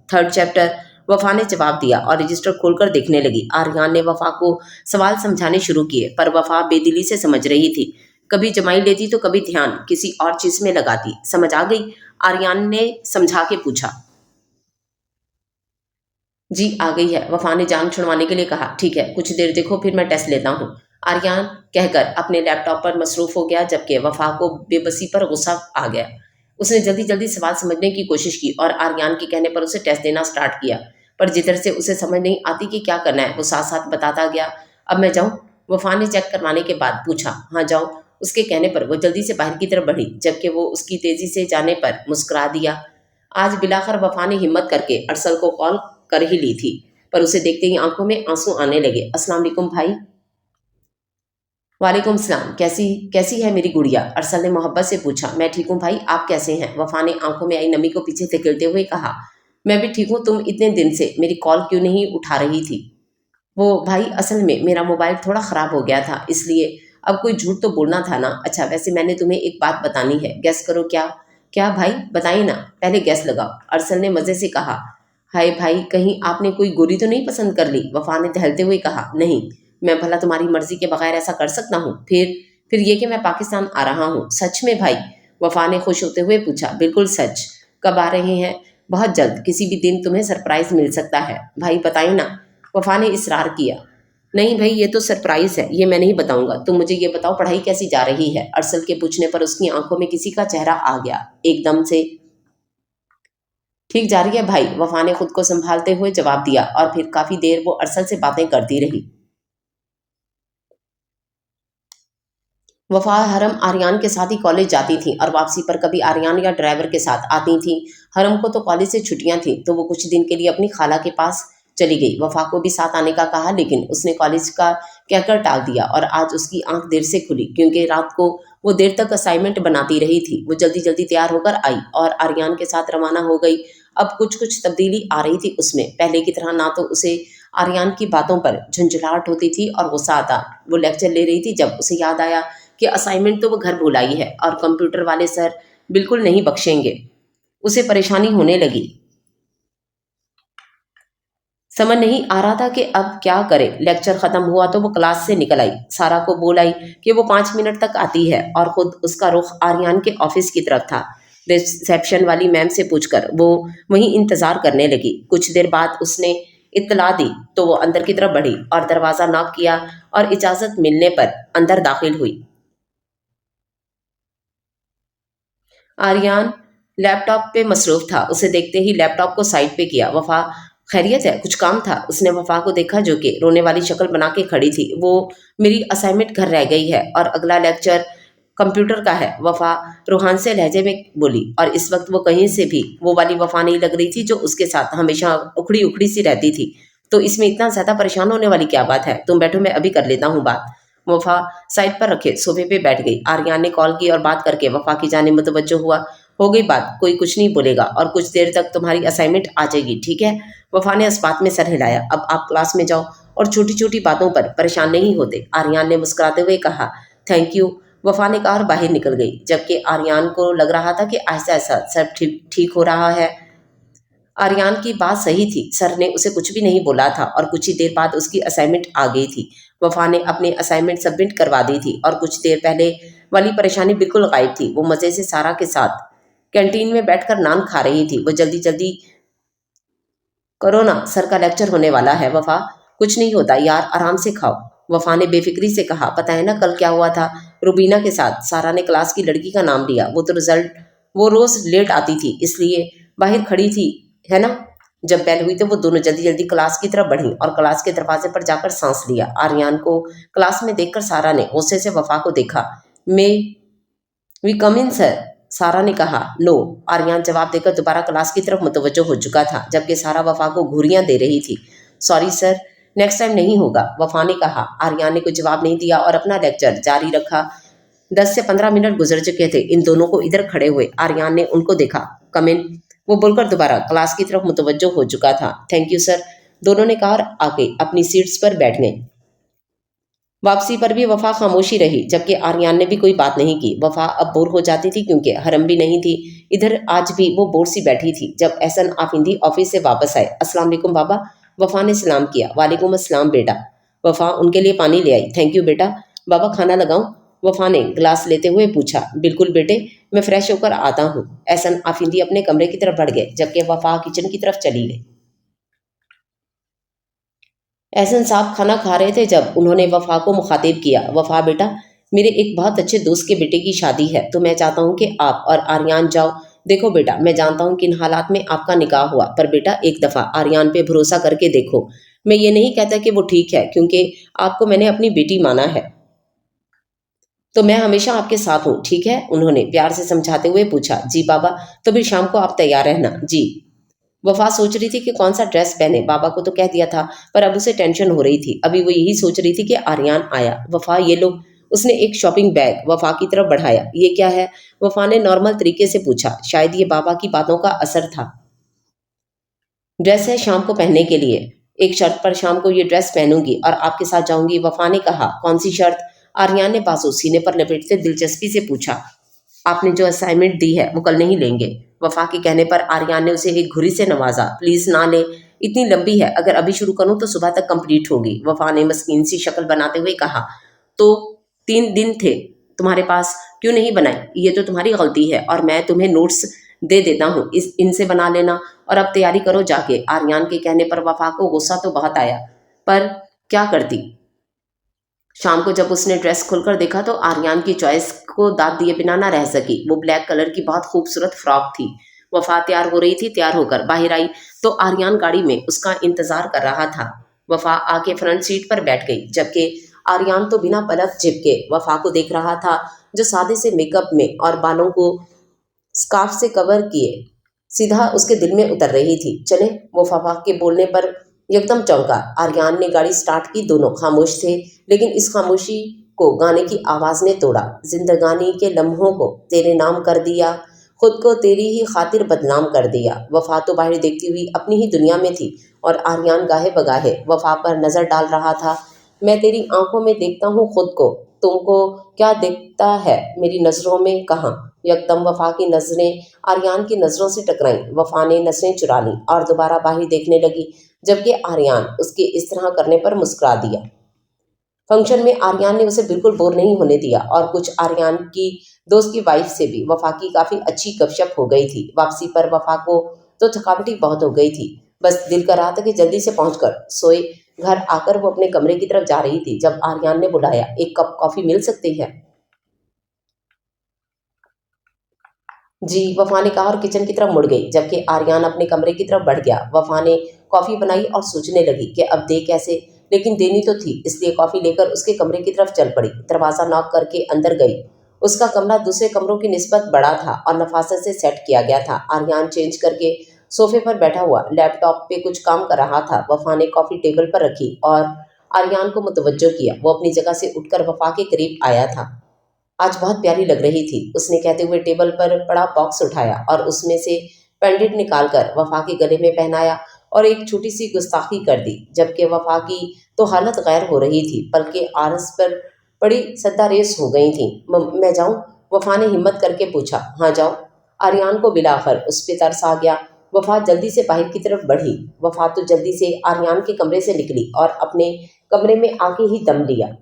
थर्ड चैप्टर, वफा ने जवाब दिया और रजिस्टर खोलकर देखने लगी। आर्यन ने वफा को सवाल समझाने शुरू किए पर वफा बेदिली से समझ रही थी। कभी जमाई लेती तो कभी ध्यान किसी और चीज में लगाती। समझ आ गई? आर्यन ने समझा के पूछा। जी आ गई है, वफा ने जान छुड़वाने के लिए कहा। ठीक है, कुछ देर देखो फिर मैं टेस्ट लेता हूँ। आर्यन कहकर अपने लैपटॉप पर मसरूफ हो गया जबकि वफा को बेबसी पर गुस्सा आ गया। उसने जल्दी जल्दी सवाल समझने की कोशिश की और आर्यन के कहने पर उसे टेस्ट देना स्टार्ट किया, पर जिधर से उसे समझ नहीं आती कि क्या करना है वो साथ साथ बताता गया। अब मैं जाऊँ? वफा ने चेक करवाने के बाद पूछा। हाँ जाओ। उसके कहने पर वो जल्दी से बाहर की तरफ बढ़ी जबकि वो उसकी तेजी से जाने पर मुस्कुरा दिया। आज बिलाखर वफा ने हिम्मत करके अरसल को कॉल कर ही ली थी, पर उसे देखते ही आंखों में आंसू आने लगे। अस्सलाम वालेकुम भाई। वालेकुम सलाम। कैसी कैसी है मेरी गुड़िया? अरसल ने मोहब्बत से पूछा। मैं ठीक हूँ भाई, आप कैसे हैं? वफा ने आंखों में आई नमी को पीछे धकेलते हुए कहा। मैं भी ठीक हूँ, तुम इतने दिन से मेरी कॉल क्यों नहीं उठा रही थी? वो भाई असल में मेरा मोबाइल थोड़ा ख़राब हो गया था, इसलिए अब कोई झूठ तो बोलना था ना। अच्छा वैसे मैंने तुम्हें एक बात बतानी है, गैस करो क्या? क्या भाई बताइए ना, पहले गैस लगाओ, अरसल ने मज़े से कहा। हाय भाई, कहीं आपने कोई गोरी तो नहीं पसंद कर ली? वफा ने टहलते हुए कहा। नहीं, मैं भला तुम्हारी मर्जी के बगैर ऐसा कर सकता हूँ? फिर ये कि मैं पाकिस्तान आ रहा हूँ। सच में भाई? वफा ने खुश होते हुए पूछा। बिल्कुल सच। कब आ रहे हैं? बहुत जल्द, किसी भी दिन तुम्हें सरप्राइज मिल सकता है। भाई बताइए ना, वफा ने इसरार किया। नहीं भाई, ये तो सरप्राइज है, ये मैं नहीं बताऊंगा। तुम मुझे ये बताओ पढ़ाई कैसी जा रही है? अरसल के पूछने पर उसकी आंखों में किसी का चेहरा आ गया एकदम से। ठीक जा रही है भाई, वफा ने खुद को संभालते हुए जवाब दिया और फिर काफी देर वो अरसल से बातें करती रही। वफा हरम आर्यन के साथ ही कॉलेज जाती थी और वापसी पर कभी आर्यन या ड्राइवर के साथ आती थी। हरम को तो कॉलेज से छुट्टियां थी तो वो कुछ दिन के लिए अपनी खाला के पास चली गई। वफा को भी साथ आने का कहा लेकिन उसने कॉलेज का कहकर टाल दिया और आज उसकी आंख देर से खुली क्योंकि रात को वो देर तक असाइनमेंट बनाती रही थी। वो जल्दी जल्दी तैयार होकर आई और आर्यन के साथ रवाना हो गई। अब कुछ कुछ तब्दीली आ रही थी उसमें। पहले की तरह ना तो उसे आर्यन की बातों पर झुंझलाहट होती थी और गुस्सा आता। वो लेक्चर ले रही थी जब उसे याद आया कि असाइनमेंट तो वो घर भुलाई है और कंप्यूटर वाले सर बिल्कुल नहीं बख्शेंगे। उसे परेशानी होने लगी। समझ नहीं आ रहा था कि अब क्या करे। लेक्चर खत्म हुआ तो वो क्लास से निकल आई। सारा को बोल आई कि वो 5 मिनट तक आती है और खुद उसका रुख आर्यन के ऑफिस की तरफ था। रिसेप्शन वाली मैम से पूछकर वो वहीं इंतजार करने लगी। कुछ देर बाद उसने इत्तला दी तो वो अंदर की तरफ बढ़ी और दरवाजा नॉक किया और इजाजत मिलने पर अंदर दाखिल हुई। आर्यन लैपटॉप पे मसरूफ था। उसे देखते ही लैपटॉप को साइड पे किया। वफा, खैरियत है? कुछ काम था? उसने वफा को देखा जो कि रोने वाली शक्ल बना के खड़ी थी। वो, मेरी असाइनमेंट घर रह गई है और अगला लेक्चर कंप्यूटर का है। वफा रूहान से लहजे में बोली और इस वक्त वो कहीं से भी वो वाली वफा नहीं लग रही थी जो उसके साथ हमेशा उखड़ी उखड़ी सी रहती थी। तो इसमें इतना ज्यादा परेशान होने वाली क्या बात है? तुम बैठो, मैं अभी कर लेता हूँ बात। वफा साइड पर रखे सोफे पे बैठ गई। आर्यन ने कॉल की और बात करके वफा की जाने मुतवज्जो हुआ। हो गई बात, कोई कुछ नहीं बोलेगा और कुछ देर तक तुम्हारी असाइनमेंट आ जाएगी, ठीक है? वफा ने इस बात में सर हिलाया। अब आप क्लास में जाओ और छोटी छोटी बातों पर परेशान नहीं होते। आर्यन ने मुस्कुराते हुए कहा। थैंक यू, वफा ने कहा और बाहर निकल गई जबकि आर्यन को लग रहा था कि आहिस्ता आहिस्ता सब ठीक ठीक हो रहा है। आर्यन की बात सही थी, सर ने उसे कुछ भी नहीं बोला था और कुछ ही देर बाद उसकी असाइनमेंट आ गई थी। वफा ने अपने असाइनमेंट सबमिट करवा दी थी और कुछ देर पहले वाली परेशानी बिल्कुल गायब थी। वो मज़े से सारा के साथ कैंटीन में बैठकर नान खा रही थी। वो जल्दी जल्दी करो ना, सर का लेक्चर होने वाला है। वफा, कुछ नहीं होता यार, आराम से खाओ, वफा ने बेफिक्री से कहा। पता है ना कल क्या हुआ था रुबीना के साथ? सारा ने क्लास की लड़की का नाम लिया। वो रोज लेट आती थी इसलिए बाहर खड़ी थी, है ना? जब बेल हुई तो वो दोनों जल्दी जल्दी क्लास की तरफ बढ़ी और क्लास के दरवाजे पर जाकर सांस लिया। आर्यन को क्लास में देखकर सारा ने गुस्से से वफा को देखा। May we come in sir? Sara ने कहा। नो। आर्यन जवाब देकर दोबारा क्लास की तरफ मुतवज्जो हो चुका था, जबकि सारा वफा को घूरियां दे रही थी। सॉरी सर, नेक्स्ट टाइम नहीं होगा, वफा ने कहा। आर्यन ने कुछ जवाब नहीं दिया और अपना लेक्चर जारी रखा। 10 से 15 मिनट गुजर चुके थे। इन दोनों को इधर खड़े हुए आर्यन ने उनको देखा। कम इन, वो बोलकर दोबारा क्लास की तरफ मुतवज्जो हो चुका था। थैंक यू सर, दोनों ने कहा और आके अपनी सीट्स पर बैठ गए। वापसी पर भी वफा खामोशी रही, जबकि आर्यन ने भी कोई बात नहीं की। वफा अब बोर हो जाती थी क्योंकि हरम भी नहीं थी। इधर आज भी वो बोर सी बैठी थी जब एहसन आफिंदी ऑफिस से वापस आए। अस्सलाम वालेकुम बाबा, वफा ने सलाम किया। वालेकुम अस्सलाम बेटा। वफा उनके लिए पानी ले आई। थैंक यू बेटा। बाबा खाना लगाऊं? वफा ने गिलास लेते हुए पूछा। बिल्कुल बेटे, मैं फ्रेश होकर आता हूँ। एहसन आफिंदी अपने कमरे की तरफ बढ़ गए, जबकि वफा किचन की तरफ चली गई। एहसन साहब खाना खा रहे थे जब उन्होंने वफा को मुखातिब किया। वफा बेटा, मेरे एक बहुत अच्छे दोस्त के बेटे की शादी है, तो मैं चाहता हूँ कि आप और आर्यन जाओ। देखो बेटा, मैं जानता हूँ कि इन हालात में आपका निकाह हुआ, पर बेटा एक दफ़ा आर्यन पे भरोसा करके देखो। मैं ये नहीं कहता कि वो ठीक है, क्योंकि आपको मैंने अपनी बेटी माना है, तो मैं हमेशा आपके साथ हूँ, ठीक है? उन्होंने प्यार से समझाते हुए पूछा। जी बाबा, तो फिर शाम को आप तैयार रहना। जी। वफा सोच रही थी कि कौन सा ड्रेस पहने। बाबा को तो कह दिया था, पर अब उसे टेंशन हो रही थी। अभी वो यही सोच रही थी कि आर्यन आया। वफा ये लो। उसने एक शॉपिंग बैग वफा की तरफ बढ़ाया। ये क्या है? वफा ने नॉर्मल तरीके से पूछा। शायद ये बाबा की बातों का असर था। ड्रेस है शाम को पहनने के लिए। एक शर्त पर शाम को ये ड्रेस पहनूंगी और आपके साथ जाऊंगी, वफा ने कहा। कौन सी शर्त? आर्यन ने बाजू सीने पर लपेटते दिलचस्पी से पूछा। आपने जो असाइनमेंट दी है वो कल नहीं लेंगे। वफा के कहने पर आर्यन ने उसे एक घुरी से नवाजा। प्लीज ना ले, इतनी लंबी है, अगर अभी शुरू करूं तो सुबह तक कंप्लीट होगी। वफा ने मस्कीन सी शक्ल बनाते हुए कहा। तो 3 दिन थे तुम्हारे पास, क्यों नहीं बनाई? ये तो तुम्हारी गलती है और मैं तुम्हें नोट्स दे देता हूँ, इस इनसे बना लेना और अब तैयारी करो जाके। आर्यन के कहने पर वफा को गुस्सा तो बहुत आया, पर क्या करती। शाम को जब उसने ड्रेस खोलकर देखा तो आर्यन की चॉइस को दाद दिए बिना ना रह सकी। वो ब्लैक कलर की बहुत खूबसूरत फ्रॉक थी। वफा तैयार हो रही थी। तैयार होकर बाहर आई तो आर्यन गाड़ी में उसका इंतजार कर रहा था। वफा आके फ्रंट सीट पर बैठ गई, जबकि आर्यन तो बिना पलक झपके वफा को देख रहा था, जो सादे से मेकअप में और बालों को स्कार्फ से कवर किए सीधा उसके दिल में उतर रही थी। चले, वो वफा के बोलने पर एकदम चौंका। आर्यन ने गाड़ी स्टार्ट की। दोनों खामोश थे, लेकिन इस खामोशी को गाने की आवाज ने तोड़ा। जिंदगानी के लम्हों को तेरे नाम कर दिया, खुद को तेरी ही खातिर बदनाम कर दिया। वफा तो बाहर देखती हुई अपनी ही दुनिया में थी और आर्यन गाहे बगाहे वफा पर नजर डाल रहा था। मैं तेरी आंखों में देखता हूँ खुद को, तुमको क्या दिखता है मेरी नजरों में कहाँ? यकदम वफा की नजरें आर्यन की नजरों से टकराईं। वफा ने नजरें चुरा ली और दोबारा बाहर देखने लगी, जबकि आर्यन उसके इस तरह करने पर मुस्कुरा दिया। फंक्शन में आर्यन ने उसे बिल्कुल बोर नहीं होने दिया और कुछ आर्यन की दोस्त की वाइफ से भी वफा की काफी अच्छी गपशप हो गई थी। वापसी पर वफा को तो थकावटी बहुत हो गई थी, बस दिल कर रहा था कि जल्दी से पहुंचकर सोए। घर आकर वो अपने कमरे की तरफ जा रही थी जब आर्यन ने बुलाया। एक कप कॉफी मिल सकती है? जी, वफा ने कहा और किचन की तरफ मुड़ गई, जबकि आर्यन अपने कमरे की तरफ बढ़ गया। वफा ने कॉफी बनाई और सोचने लगी कि अब दे कैसे, लेकिन देनी तो थी, इसलिए कॉफी लेकर उसके कमरे की तरफ चल पड़ी। दरवाजा नॉक करके अंदर गई। उसका कमरा दूसरे कमरों की निस्बत बड़ा था और नफासत से सेट किया गया था। आर्यन चेंज करके सोफे पर बैठा हुआ लैपटॉप पे कुछ काम कर रहा था। वफा ने कॉफी टेबल पर रखी और आर्यन को मुतवज्जो किया। वो अपनी जगह से उठकर वफा के करीब आया था। आज बहुत प्यारी लग रही थी, उसने कहते हुए टेबल पर पड़ा बॉक्स उठाया और उसमें से पेंडेंट निकालकर वफा के गले में पहनाया और एक छोटी सी गुस्ताखी कर दी। जबकि वफा की तो हालत गैर हो रही थी, बल्कि आरस पर बड़ी सद्दारेस हो गई थी। मैं जाऊं? वफा ने हिम्मत करके पूछा। हाँ जाओ। आर्यन को बिलाकर उस पर तरस आ गया। वफा जल्दी से बाहर की तरफ बढ़ी। वफा तो जल्दी से आर्यन के कमरे से निकली और अपने कमरे में आके ही दम लिया।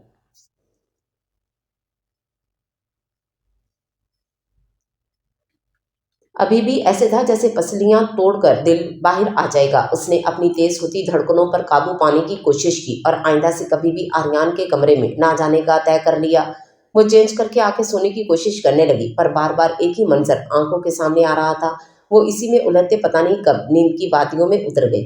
अभी भी ऐसे था जैसे पसलियां तोड़कर दिल बाहर आ जाएगा। उसने अपनी तेज होती धड़कनों पर काबू पाने की कोशिश की और आइंदा से कभी भी आर्यन के कमरे में ना जाने का तय कर लिया। वो चेंज करके आके सोने की कोशिश करने लगी, पर बार बार एक ही मंजर आंखों के सामने आ रहा था। वो इसी में उलझते पता नहीं कब नींद की वादियों में उतर गई।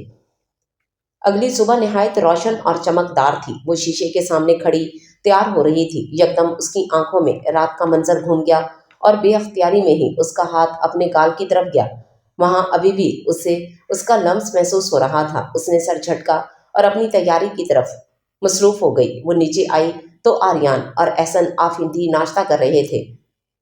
अगली सुबह निहायत रोशन और चमकदार थी। वो शीशे के सामने खड़ी तैयार हो रही थी। यकदम उसकी आंखों में रात का मंजर घूम गया और बेअख्तियारी में ही उसका हाथ अपने गाल की तरफ गया। वहां अभी भी उसे उसका लम्स महसूस हो रहा था। उसने सर झटका और अपनी तैयारी की तरफ मसरूफ हो गई। वो नीचे आई तो आर्यान और एहसन आफिंदी नाश्ता कर रहे थे।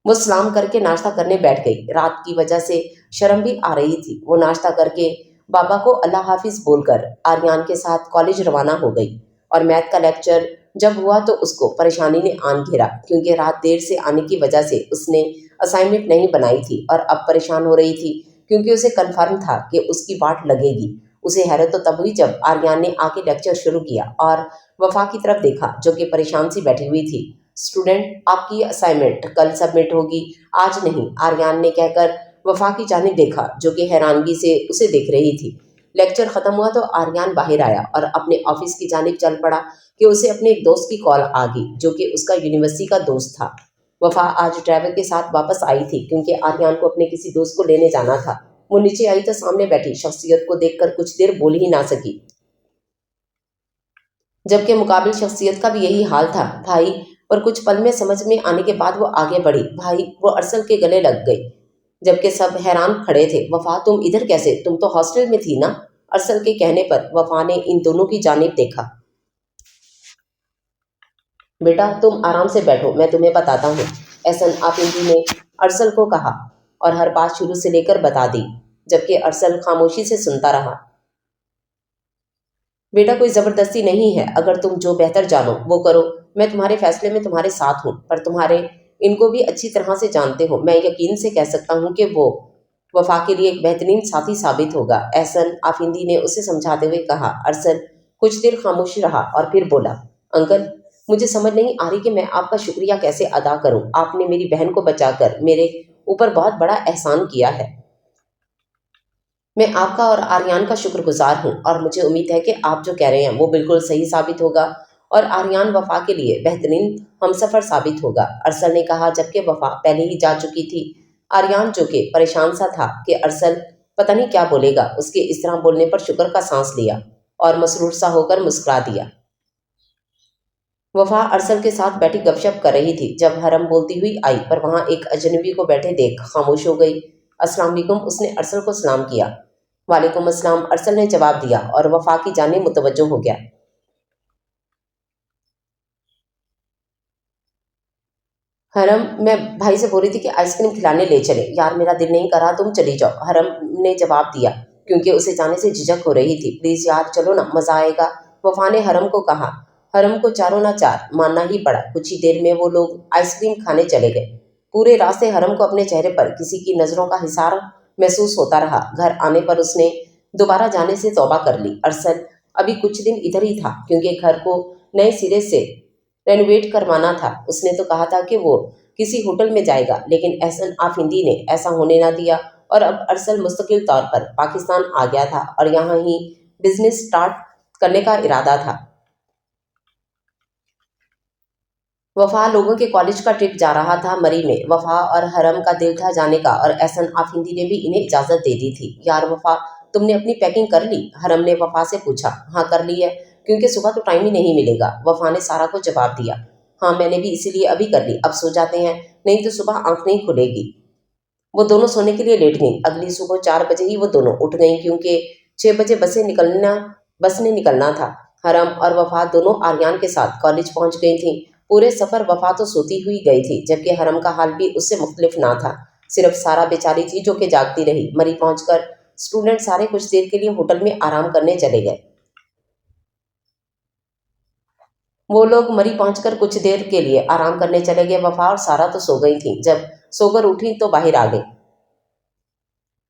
वो सलाम करके नाश्ता करने बैठ गई। रात की वजह से शर्म भी आ रही थी। वो नाश्ता करके बाबा को अल्लाह हाफिज बोलकर आर्यान के साथ कॉलेज रवाना हो गई। और मैथ का लेक्चर जब हुआ तो उसको परेशानी ने आन घेरा, क्योंकि रात देर से आने की वजह से उसने असाइनमेंट नहीं बनाई थी और अब परेशान हो रही थी क्योंकि उसे कन्फर्म था कि उसकी वाट लगेगी। उसे हैरत तो तब हुई जब आर्यान ने आके लेक्चर शुरू किया और वफा की तरफ देखा जो कि परेशान सी बैठी हुई थी। स्टूडेंट, आपकी असाइनमेंट कल सबमिट होगी, आज नहीं, आर्यान ने कहकर वफा की जानिब देखा जो कि हैरानगी से उसे देख रही थी। लेक्चर खत्म हुआ तो आर्यान बाहर आया और अपने ऑफिस की जानिब चल पड़ा कि उसे अपने एक दोस्त की कॉल आ गई जो कि उसका यूनिवर्सिटी का दोस्त था। वफा आज ड्राइवर के साथ वापस आई थी क्योंकि आर्यान को अपने किसी दोस्त को लेने जाना था। वो नीचे आई तो सामने बैठी शख्सियत को देखकर कुछ देर बोल ही ना सकी, जबकि मुकाबिल शख्सियत का भी यही हाल था। भाई, पर कुछ पल में समझ में आने के बाद वो आगे बढ़ी। भाई, वो अरसल के गले लग गई, जबकि सब हैरान खड़े थे। वफा, तुम इधर कैसे? तुम तो हॉस्टल में थी ना? अरसल के कहने पर वफा ने इन दोनों की जानिब देखा। बेटा, तुम आराम से बैठो, मैं तुम्हें बताता हूँ, एहसन आफिंदी ने अरसल को कहा और हर बात शुरू से लेकर बता दी, जबकि अरसल खामोशी से सुनता रहा। बेटा, कोई जबरदस्ती नहीं है। अगर तुम जो बेहतर जानो वो करो। मैं तुम्हारे फैसले में तुम्हारे साथ हूँ, पर तुम्हारे इनको भी अच्छी तरह से जानते हो। मैं यकीन से कह सकता हूँ कि वो वफा के लिए एक बेहतरीन साथी साबित होगा, एहसन आफिंदी ने उसे समझाते हुए कहा। अरसल कुछ देर खामोश रहा और फिर बोला, अंकल, मुझे समझ नहीं आ रही कि मैं आपका शुक्रिया कैसे अदा करूं। आपने मेरी बहन को बचाकर मेरे ऊपर बहुत बड़ा एहसान किया है। मैं आपका और आर्यान का शुक्रगुजार हूँ और मुझे उम्मीद है कि आप जो कह रहे हैं वो बिल्कुल सही साबित होगा और आर्यान वफा के लिए बेहतरीन हमसफर साबित होगा, अरसल ने कहा, जबकि वफा पहले ही जा चुकी थी। आर्यान जो कि परेशान सा था कि अरसल पता नहीं क्या बोलेगा, उसके इस तरह बोलने पर शुक्र का सांस लिया और मसरूर सा होकर मुस्कुरा दिया। वफा अरसल के साथ बैठी गपशप कर रही थी जब हरम बोलती हुई आई, पर वहां एक अजनबी को बैठे देख खामोश हो गई। अस्सलाम वालेकुम, उसने अरसल को सलाम किया। वालेकुम अस्सलाम, अरसल ने जवाब दिया और वफा की जानिब मुतवज्जो हो गया। हरम, मैं भाई से बोल रही थी कि आइसक्रीम खिलाने ले चले। यार, मेरा दिल नहीं कर रहा, तुम चली जाओ, हरम ने जवाब दिया क्योंकि उसे जाने से झिझक हो रही थी। प्लीज यार, चलो ना, मजा आएगा, वफा ने हरम को कहा। हरम को चारों ना चार मानना ही पड़ा। कुछ ही देर में वो लोग आइसक्रीम खाने चले गए। पूरे रास्ते हरम को अपने चेहरे पर किसी की नजरों का हिसार महसूस होता रहा। घर आने पर उसने दोबारा जाने से तौबा कर ली। अरसल अभी कुछ दिन इधर ही था क्योंकि घर को नए सिरे से रेनोवेट करवाना था। उसने तो कहा था कि वो किसी होटल में जाएगा, लेकिन एहसन आफिंदी ने ऐसा होने ना दिया और अब अरसल मुस्तकिल तौर पर पाकिस्तान आ गया था और यहाँ ही बिजनेस स्टार्ट करने का इरादा था। वफा लोगों के कॉलेज का ट्रिप जा रहा था मरी में। वफा और हरम का दिल था जाने का और एहसन आफिंदी ने भी इन्हें इजाज़त दे दी थी। यार वफा, तुमने अपनी पैकिंग कर ली? हरम ने वफा से पूछा। हाँ, कर ली है, क्योंकि सुबह तो टाइम ही नहीं मिलेगा, वफा ने सारा को जवाब दिया। हाँ, मैंने भी इसीलिए अभी कर ली, अब सो जाते हैं, नहीं तो सुबह आंख नहीं खुलेगी। वो दोनों सोने के लिए लेट गईं। अगली सुबह 4 बजे ही वो दोनों उठ गईं क्योंकि 6 बजे बस ने निकलना था। हरम और वफा दोनों आर्यान के साथ कॉलेज पहुंच गई थीं। पूरे सफ़र वफा तो सोती हुई गई थी, जबकि हरम का हाल भी उससे मुख्तलिफ ना था। सिर्फ सारा बेचारी थी जो कि जागती रही। मरी पहुंचकर स्टूडेंट सारे कुछ देर के लिए होटल में आराम करने चले गए। वो लोग मरी पहुंचकर कुछ देर के लिए आराम करने चले गए। वफा और सारा तो सो गई थी। जब सोकर उठी तो बाहर आ गई।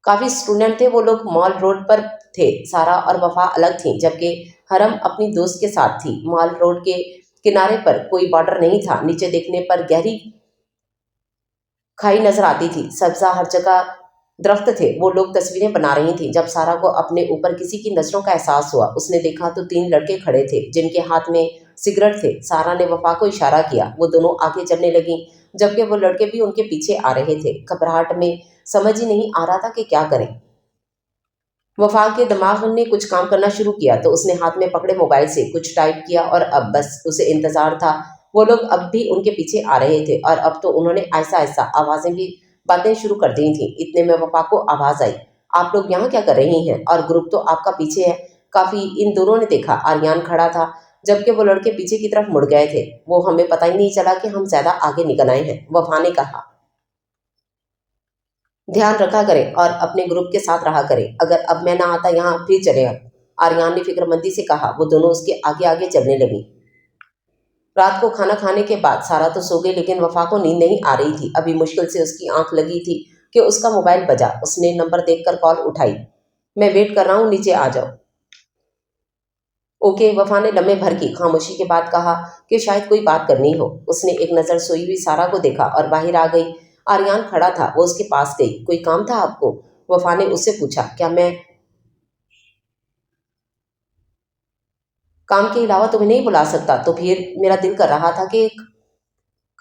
काफी स्टूडेंट थे। वो लोग मॉल रोड पर थे। सारा और वफा अलग थी, जबकि हरम अपनी दोस्त के साथ थी। मॉल रोड के किनारे पर कोई बॉर्डर नहीं था। नीचे देखने पर गहरी खाई नजर आती थी। सब्जा हर जगह दरख्त थे। वो लोग तस्वीरें बना रही थी। जब सारा को अपने ऊपर किसी की नजरों का एहसास हुआ, उसने देखा तो 3 लड़के खड़े थे जिनके हाथ में सिगरेट थे। सारा ने वफा को इशारा किया। वो दोनों आगे चलने लगी, जबकि वो लड़के भी उनके पीछे आ रहे थे। घबराहट में समझ ही नहीं आ रहा था कि क्या करें। वफा के दिमाग ने कुछ काम करना शुरू किया तो उसने हाथ में पकड़े मोबाइल से कुछ टाइप किया और अब बस उसे इंतजार था वो लोग अब भी उनके पीछे आ रहे थे और अब तो उन्होंने ऐसा ऐसा आवाज़ें भी बातें शुरू कर दी थी। इतने में वफा को आवाज़ आई, आप लोग यहाँ क्या कर रही हैं? और ग्रुप तो आपका पीछे है। काफ़ी इन दोनों ने देखा आर्यन खड़ा था, जबकि वो लड़के पीछे की तरफ मुड़ गए थे। वो हमें पता ही नहीं चला कि हम ज़्यादा आगे निकल आए हैं, वफा ने कहा। ध्यान रखा करें और अपने ग्रुप के साथ रहा करें। अगर अब मैं ना आता यहाँ फिर चले हम, आर्यन ने फिक्रमंदी से कहा। वो दोनों उसके आगे आगे चलने लगी। रात को खाना खाने के बाद सारा तो सो गई, लेकिन वफा को नींद नहीं आ रही थी। अभी मुश्किल से उसकी आंख लगी थी कि उसका मोबाइल बजा। उसने नंबर देखकर कॉल उठाई। मैं वेट कर रहा हूँ, नीचे आ जाओ। ओके, वफा ने लम्हे भर की खामोशी के बाद कहा कि शायद कोई बात करनी हो। उसने एक नज़र सोई हुई सारा को देखा और बाहर आ गई। आर्यन खड़ा था, वो उसके पास गई। कोई काम था आपको? वफा ने उससे पूछा। क्या मैं काम के अलावा तुम्हें नहीं बुला सकता? तो फिर मेरा दिल कर रहा था कि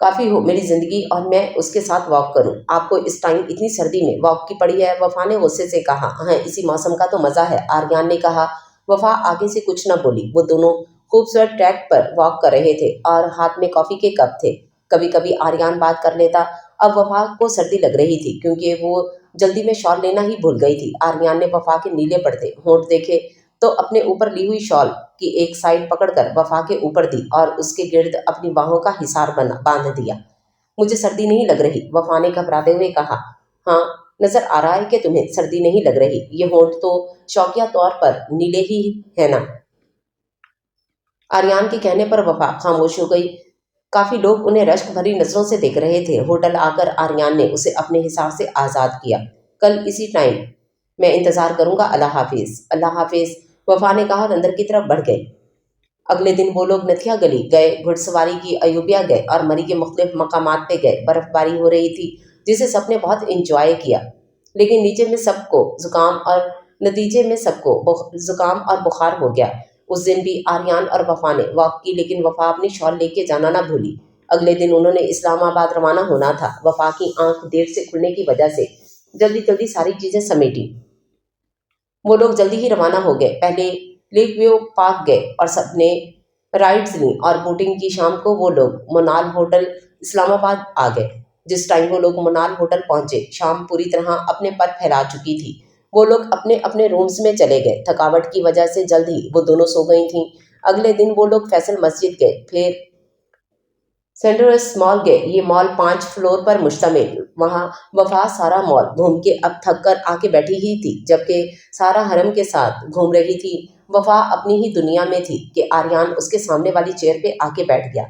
काफ़ी हो मेरी ज़िंदगी और मैं उसके साथ वॉक करूं। आपको इस टाइम इतनी सर्दी में वॉक की पड़ी है? वफा ने गुस्से से कहा। हाँ, इसी मौसम का तो मज़ा है, आर्यन ने कहा। वफा आगे से कुछ न बोली। वो दोनों खूबसूरत ट्रैक पर वॉक कर रहे थे और हाथ में कॉफ़ी के कप थे। कभी कभी आर्यन बात कर लेता। अब वफा को सर्दी लग रही थी क्योंकि वो जल्दी में शॉल लेना ही भूल गई थी। आर्यन ने वफा के नीले पड़ते होंठ देखे तो अपने ऊपर ली हुई शॉल की एक साइड पकड़कर वफा के ऊपर दी और उसके गिर्द अपनी बाहों का हिसार बना बांध दिया। मुझे सर्दी नहीं लग रही, वफा ने घबराते हुए कहा। हाँ, नजर आ रहा है कि तुम्हें सर्दी नहीं लग रही। ये होंठ तो शौकिया तौर पर नीले ही है ना? आर्यन के कहने पर वफा खामोश हो गई। काफी लोग उन्हें रश्क भरी नजरों से देख रहे थे। होटल आकर आर्यन ने उसे अपने हिसाब से आजाद किया। कल इसी टाइम मैं इंतजार करूंगा। अल्लाह हाफिज। अल्लाह हाफिज, वफा ने कहा और अंदर की तरफ बढ़ गई। अगले दिन वो लोग नथिया गली गए, घुड़सवारी की, अयूबिया गए और मरी के मुख्तलिफ मकामात पे गए। बर्फबारी हो रही थी जिसे सबने बहुत इंजॉय किया, लेकिन नीचे में सबको जुकाम और नतीजे में सबको जुकाम और बुखार हो गया। उस दिन भी आर्यन और वफा ने वॉक की, लेकिन वफा अपनी शॉल लेके जाना ना भूली। अगले दिन उन्होंने इस्लामाबाद रवाना होना था। वफा की आंख देर से खुलने की वजह से जल्दी जल्दी सारी चीजें समेटी। वो लोग जल्दी ही रवाना हो गए। पहले लेक व्यू पार्क गए और सबने राइड्स ली और बोटिंग की। शाम को वो लोग मोनाल होटल इस्लामाबाद आ गए। जिस टाइम वो लोग मोनाल होटल पहुंचे, शाम पूरी तरह अपने पर फैला चुकी थी। वो लोग अपने अपने रूम्स में चले गए। थकावट की वजह से जल्द ही वो दोनों सो गई थीं। अगले दिन वो लोग फैसल मस्जिद गए, फिर सेंट्रस मॉल गए। ये मॉल 5 फ्लोर पर मुश्तमिल। वहाँ वफा सारा मॉल घूम के अब थक कर आके बैठी ही थी, जबकि सारा हरम के साथ घूम रही थी। वफा अपनी ही दुनिया में थी कि आर्यन उसके सामने वाली चेयर पे आके बैठ गया।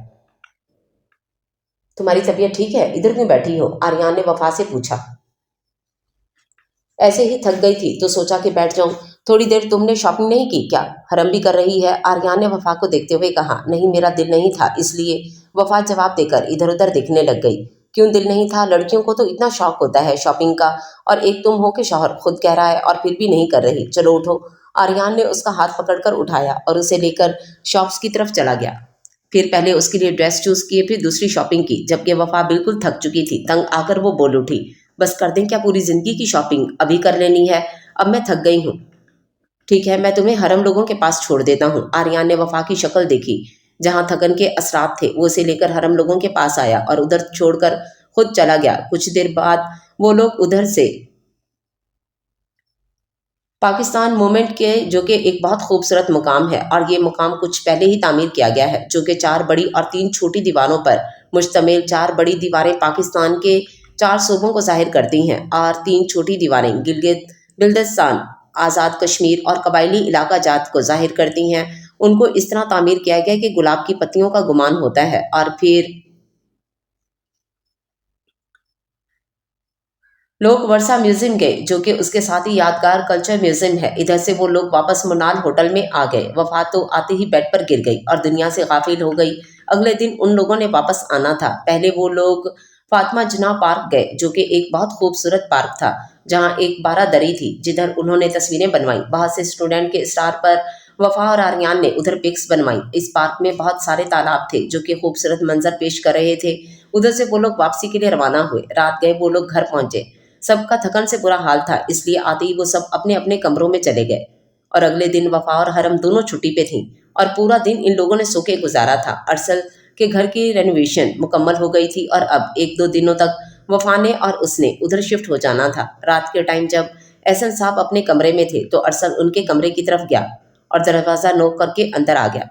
तुम्हारी तबीयत ठीक है? इधर क्यों बैठी हो? आर्यन ने वफा से पूछा। ऐसे ही थक गई थी तो सोचा कि बैठ जाऊं। थोड़ी देर तुमने शॉपिंग नहीं की क्या? हरम भी कर रही है, आर्यन ने वफा को देखते हुए कहा। नहीं, मेरा दिल नहीं था, इसलिए। वफा जवाब देकर इधर उधर देखने लग गई। क्यों दिल नहीं था? लड़कियों को तो इतना शौक होता है शॉपिंग का, और एक तुम हो कि शौहर खुद कह रहा है और फिर भी नहीं कर रही। चलो उठो। आर्यन ने उसका हाथ पकड़कर उठाया और उसे लेकर शॉप्स की तरफ चला गया। फिर पहले उसके लिए ड्रेस चूज किए, फिर दूसरी शॉपिंग की। जबकि वफा बिल्कुल थक चुकी थी। तंग आकर वो बोल उठी, बस कर दें क्या पूरी जिंदगी की शॉपिंग? अभी कर लेनी है, अब मैं थक गई हूँ। ठीक है, मैं तुम्हें हरम लोगों के पास छोड़ देता हूँ। आर्यन ने वफा की शक्ल देखी। जहाँ थकन के असरात थे वो उसे लेकर हरम लोगों के पास आया और उधर छोड़कर खुद चला गया। कुछ देर बाद वो लोग उधर से पाकिस्तान मूवमेंट के, जो कि एक बहुत खूबसूरत मुकाम है, और ये मुकाम कुछ पहले ही तामीर किया गया है, जो कि 4 बड़ी और 3 छोटी दीवारों पर मुश्तमिल। 4 बड़ी दीवारें पाकिस्तान के 4 सूबों को जाहिर करती हैं और 3 छोटी दीवारें गिलगित बिल्दिस्तान, आज़ाद कश्मीर और कबायली इलाका जात को जाहिर करती हैं। उनको इस तरह तामीर किया गया कि गुलाब की पत्तियों का गुमान होता है। और फिर लोग वर्षा म्यूजियम गए, जो कि उसके साथ ही यादगार कल्चर म्यूजियम है। इधर से वो लोग वापस मुनाल होटल में आ गए। वफा तो आते ही बेड पर गिर गई और दुनिया से गाफिल हो गई। अगले दिन उन लोगों ने वापस आना था। पहले वो लोग फातिमा जिन्ना पार्क गए, जो कि एक बहुत खूबसूरत पार्क था, जहाँ एक बारादरी थी जिधर उन्होंने तस्वीरें बनवाई। बहुत से स्टूडेंट के स्टार पर वफा और आर्यन ने उधर पिक्स बनवाई। इस पार्क में बहुत सारे तालाब थे जो कि खूबसूरत मंजर पेश कर रहे थे। उधर से वो लोग वापसी के लिए रवाना हुए। रात गए वो लोग घर पहुंचे। सबका थकन से बुरा हाल था, इसलिए आते ही वो सब अपने अपने कमरों में चले गए। और अगले दिन वफा और हरम दोनों छुट्टी पे थीं और पूरा दिन इन लोगों ने सो के गुजारा था। अरसल कि घर की रेनोवेशन मुकम्मल हो गई थी और अब 1-2 दिनों तक वफ़ा ने और उसने उधर शिफ्ट हो जाना था। रात के टाइम जब एहसन साहब अपने कमरे में थे तो अरसल उनके कमरे की तरफ गया और दरवाज़ा नॉक करके अंदर आ गया।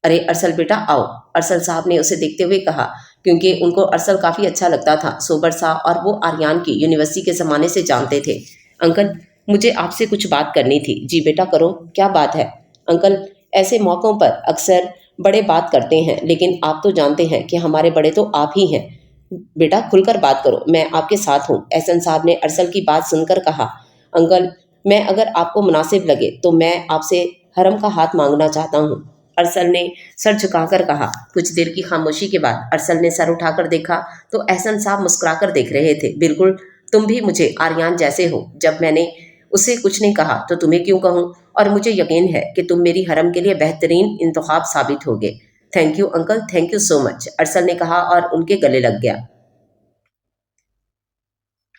अरे अरसल बेटा आओ, अरसल साहब ने उसे देखते हुए कहा, क्योंकि उनको अरसल काफ़ी अच्छा लगता था, सोबर सा, और वो आर्यन की यूनिवर्सिटी के ज़माने से जानते थे। अंकल, मुझे आपसे कुछ बात करनी थी। जी बेटा करो, क्या बात है? अंकल, ऐसे मौक़ों पर अक्सर बड़े बात करते हैं, लेकिन आप तो जानते हैं कि हमारे बड़े तो आप ही हैं। बेटा खुलकर बात करो, मैं आपके साथ हूँ। एहसन साहब ने अरसल की बात सुनकर कहा, अंकल, मैं अगर आपको मुनासिब लगे तो मैं आपसे हरम का हाथ मांगना चाहता हूँ। अरसल ने सर झुकाकर कहा। कुछ देर की खामोशी के बाद अरसल ने सर उठाकर देखा तो एहसन साहब मुस्कुराकर देख रहे थे। बिल्कुल, तुम भी मुझे आर्यन जैसे हो। जब मैंने उसे कुछ नहीं कहा तो तुम्हें क्यों कहूँ, और मुझे यकीन है कि तुम मेरी हरम के लिए बेहतरीन इंतखाब साबित होगे। Thank you uncle, thank you so much, Arsal ने कहा और उनके गले लग गया।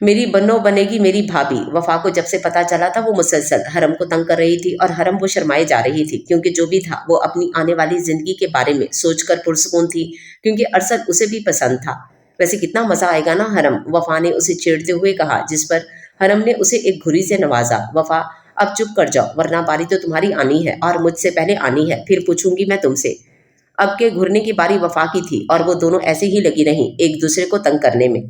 मेरी बन्नो बनेगी मेरी भाभी। वफा को जब से पता चला था वो मुसलसल हरम को तंग कर रही थी और हरम वो शर्माए जा रही थी, क्योंकि जो भी था वो अपनी आने वाली जिंदगी के बारे में सोचकर पुरसुकून थी, क्योंकि अरसल उसे भी पसंद था। वैसे कितना मजा आएगा ना हरम, वफा ने उसे छेड़ते हुए कहा, जिस पर हरम ने उसे एक घुरी से नवाजा। वफा, अब चुप कर जाओ, वरना बारी तो तुम्हारी आनी है और मुझसे पहले आनी है, फिर पूछूंगी मैं तुमसे। अब के घुरने की बारी वफा की थी और वो दोनों ऐसे ही लगी रहीं एक दूसरे को तंग करने में।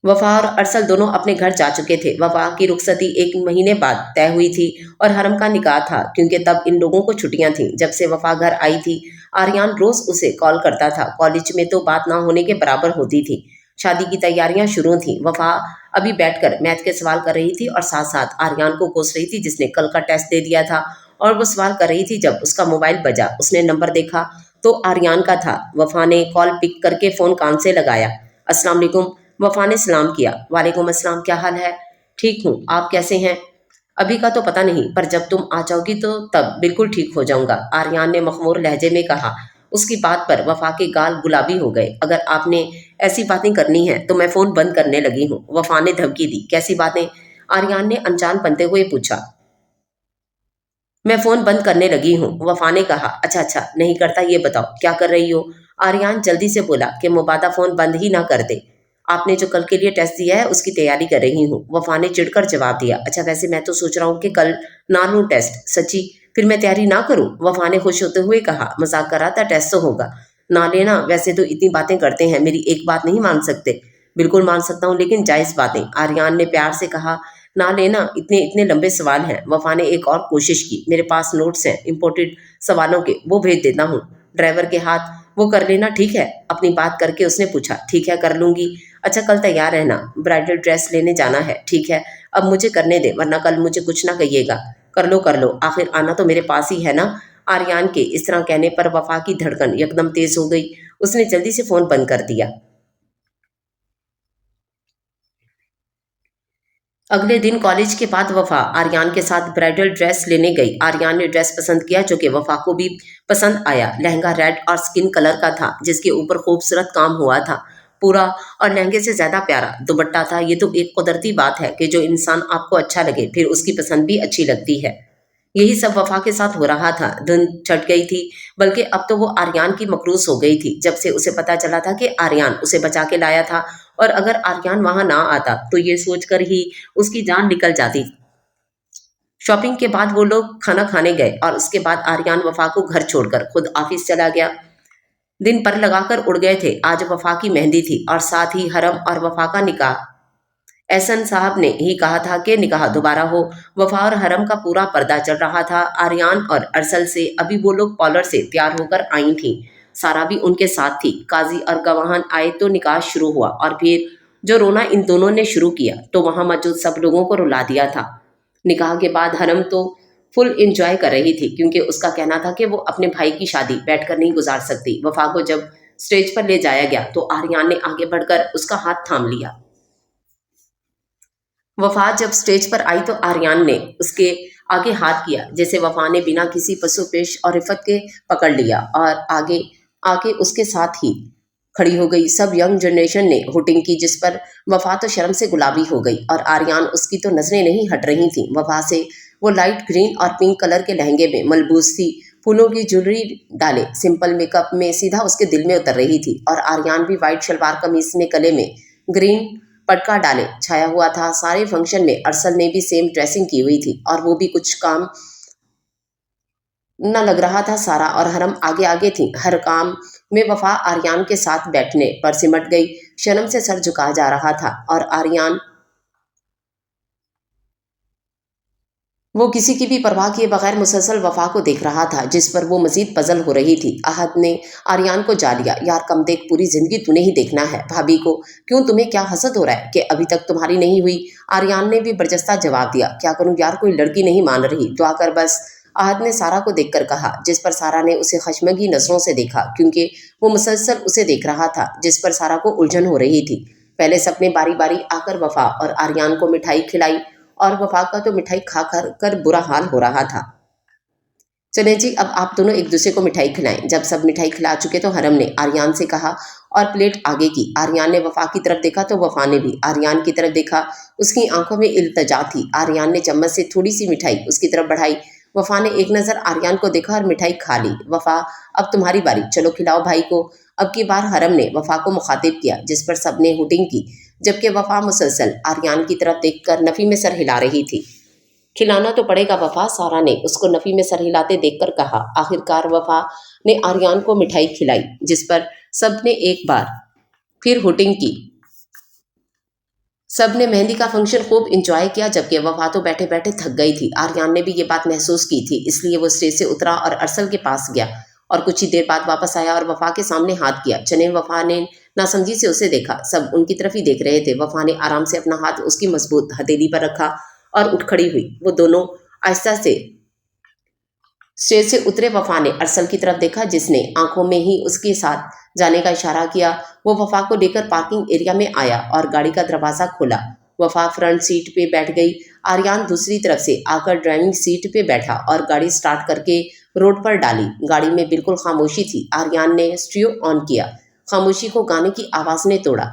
वफा और अरसल दोनों अपने घर जा चुके थे। वफा की रुखसती 1 महीने बाद तय हुई थी और हरम का निकाह था, क्योंकि तब इन लोगों को छुट्टियां थीं। जब से वफा घर आई थी, आर्यन रोज उसे कॉल करता था। कॉलेज में तो बात ना होने के बराबर होती थी। शादी की तैयारियां शुरू थीं। वफा अभी बैठकर मैथ के सवाल कर रही थी और साथ साथ आर्यन को कोस रही थी, जिसने कल का टेस्ट दे दिया था। और वो सवाल कर रही थी जब उसका मोबाइल बजा। उसने नंबर देखा तो आर्यन का था। वफा ने कॉल पिक करके फ़ोन कान से लगाया। अस्सलाम वालेकुम। वफा ने सलाम किया। वालेकुम अस्सलाम, क्या हाल है? ठीक हूँ, आप कैसे हैं? अभी का तो पता नहीं, पर जब तुम आ जाओगी तो तब बिल्कुल ठीक हो जाऊंगा, आर्यन ने मखमूर लहजे में कहा। उसकी बात पर वफा के गाल गुलाबी हो गए। अगर आपने ऐसी बातें करनी हैं तो मैं फ़ोन बंद करने लगी हूँ, वफा ने धमकी दी। कैसी बातें? आर्यन ने अनजान बनते हुए पूछा। मैं फ़ोन बंद करने लगी हूँ, वफा ने कहा। अच्छा अच्छा, नहीं करता, ये बताओ क्या कर रही हो? आर्यन जल्दी से बोला कि मुबादा फ़ोन बंद ही ना कर दे। आपने जो कल के लिए टेस्ट दिया है उसकी तैयारी कर रही हूँ, वफा ने चिढ़कर जवाब दिया। अच्छा, वैसे मैं तो सोच रहा हूँ कि कल ना लूँ टेस्ट। सच्ची? फिर मैं तैयारी ना करूँ, वफा ने खुश होते हुए कहा। मजाक कर रहा था, टेस्ट तो होगा। ना लेना, वैसे तो इतनी बातें करते हैं, मेरी एक बात नहीं मान सकते? बिल्कुल मान सकता हूँ, लेकिन जायज़ बातें, आर्यन ने प्यार से कहा। ना लेना, इतने इतने लंबे सवाल हैं, वफा ने एक और कोशिश की। मेरे पास नोट्स हैं इम्पोर्टेड सवालों के, वो भेज देता हूँ ड्राइवर के हाथ, वो कर लेना, ठीक है? अपनी बात करके उसने पूछा। ठीक है, कर लूंगी। अच्छा, कल तैयार रहना, ब्राइडल ड्रेस लेने जाना है, ठीक है? अब मुझे करने दे, वरना कल मुझे कुछ ना कहिएगा। कर लो, आखिर आना तो मेरे पास ही है ना। आर्यन के इस तरह कहने पर वफा की धड़कन एकदम तेज हो गई। उसने जल्दी से फोन बंद कर दिया। अगले दिन कॉलेज के बाद वफा आर्यन के साथ ब्राइडल ड्रेस लेने गई। आर्यन ने ड्रेस पसंद किया जो कि वफा को भी पसंद आया। लहंगा रेड और स्किन कलर का था, जिसके ऊपर खूबसूरत काम हुआ था पूरा, और लहंगे से ज्यादा प्यारा दुपट्टा था। ये तो एक कुदरती बात है कि जो इंसान आपको अच्छा लगे फिर उसकी पसंद भी अच्छी लगती है। यही सब वफा के साथ हो रहा था। धुन छट गई थी, बल्कि अब तो वो आर्यन की मकरूस हो गई थी। जब से उसे पता चला था कि आर्यन उसे बचा के लाया था, और अगर आर्यन वहां ना आता तो ये सोचकर ही उसकी जान निकल जाती। शॉपिंग के बाद वो लोग खाना खाने गए और उसके बाद आर्यन वफा को घर छोड़कर खुद ऑफिस चला गया। दिन पर लगाकर उड़ गए थे। आज वफा की मेहंदी थी और साथ ही हरम और वफा का निकाह। एहसन साहब ने ही कहा था कि निकाह दोबारा हो। वफा और हरम का पूरा पर्दा चल रहा था। आर्यन और अरसल से अभी वो लोग कॉलर से तैयार होकर आई थी। सारा भी उनके साथ थी। काजी और गवाहान आए तो निकाह शुरू हुआ, और फिर जो रोना इन दोनों ने शुरू किया तो वहां मौजूद सब लोगों को रुला दिया था। निकाह के बाद हरम तो फुल इंजॉय कर रही थी, क्योंकि उसका कहना था कि वो अपने भाई की शादी बैठकर नहीं गुजार सकती। वफा को जब स्टेज पर ले जाया गया तो आर्यन ने आगे बढ़कर उसका हाथ थाम लिया। वफा जब स्टेज पर आई तो आर्यन ने उसके आगे हाथ किया, जैसे वफा ने बिना किसी पसोपेश और इफ़्फ़त के पकड़ लिया, और आगे आके उसके साथ ही खड़ी हो गई। सब यंग जनरेशन ने हुटिंग की, जिस पर वफा तो शर्म से गुलाबी हो गई, और आर्यन उसकी तो नजरें नहीं हट रही थी। वफा से वो लाइट ग्रीन और पिंक कलर के लहंगे में मलबूस थी। फूलों की ज्वेलरी डाले सिंपल मेकअप में सीधा उसके दिल में उतर रही थी। और आर्यन भी वाइट शलवार कमीज में गले में ग्रीन पटका डाले छाया हुआ था। सारे फंक्शन में अरसल ने भी सेम ड्रेसिंग की हुई थी और वो भी कुछ काम न लग रहा था। सारा और हरम आगे आगे थी। हर काम में वफा आर्यन के साथ बैठने पर सिमट गई। शर्म से सर झुका जा रहा था और आर्यन वो किसी की भी परवाह किए बगैर मुसलसल वफा को देख रहा था, जिस पर वो मजीद पजल हो रही थी। आहत ने आर्यन को जा लिया। यार कम देख, पूरी जिंदगी तूने ही देखना है भाभी को, क्यों तुम्हें क्या हसद हो रहा है कि अभी तक तुम्हारी नहीं हुई? आर्यन ने भी बरजस्ता जवाब दिया। क्या करूं यार, कोई लड़की नहीं मान रही, दुआ कर बस। आहत ने सारा को देखकर कहा, जिस पर सारा ने उसे खशमगी नजरों से देखा, क्योंकि वो मुसलसल उसे देख रहा था, जिस पर सारा को उलझन हो रही थी। पहले सबने बारी बारी आकर वफा और आर्यन को मिठाई खिलाई और वफा का तो मिठाई खा कर बुरा हाल हो रहा था। चले जी, अब आप दोनों एक दूसरे को मिठाई खिलाएं। जब सब मिठाई खिला चुके तो हरम ने आर्यन से कहा और प्लेट आगे की। आर्यन ने वफा की तरफ देखा तो वफा ने भी आर्यन की तरफ देखा। उसकी आंखों में इल्तजा थी। आर्यन ने चम्मच से थोड़ी सी मिठाई उसकी तरफ बढ़ाई। वफा ने एक नज़र आर्यन को देखा और मिठाई खा ली। वफा, अब तुम्हारी बारी, चलो खिलाओ भाई को। अब की बार हरम ने वफा को मुखातिब किया, जिस पर सबने हुटिंग की, जबकि वफा मुसलसल आर्यन की तरफ देखकर नफ़ी में सर हिला रही थी। खिलाना तो पड़ेगा वफा, सारा ने उसको नफ़ी में सर हिलाते देखकर कहा। आखिरकार वफा ने आर्यन को मिठाई खिलाई, जिस पर सबने एक बार फिर हुटिंग की। सबने मेहंदी का फंक्शन खूब इंजॉय किया, जबकि वफा तो बैठे बैठे थक गई थी। आर्यन ने भी ये बात महसूस की थी, इसलिए वो स्टेज से उतरा और अरसल के पास गया और कुछ ही देर बाद वापस आया और वफा के सामने हाथ किया। चने वफा ने नासमझी से उसे देखा। सब उनकी तरफ ही देख रहे थे। वफा ने आराम से अपना हाथ उसकी मजबूत हथेली पर रखा और उठ खड़ी हुई। वो दोनों आहिस्ता से स्टेज से उतरे। वफा ने अरसल की तरफ देखा, जिसने आंखों में ही उसके साथ जाने का इशारा किया। वो वफा को लेकर पार्किंग एरिया में आया और गाड़ी का दरवाज़ा खोला। वफा फ्रंट सीट पे बैठ गई। आर्यन दूसरी तरफ से आकर ड्राइविंग सीट पे बैठा और गाड़ी स्टार्ट करके रोड पर डाली। गाड़ी में बिल्कुल खामोशी थी। आर्यन ने स्टीरियो ऑन किया। खामोशी को गाने की आवाज़ ने तोड़ा।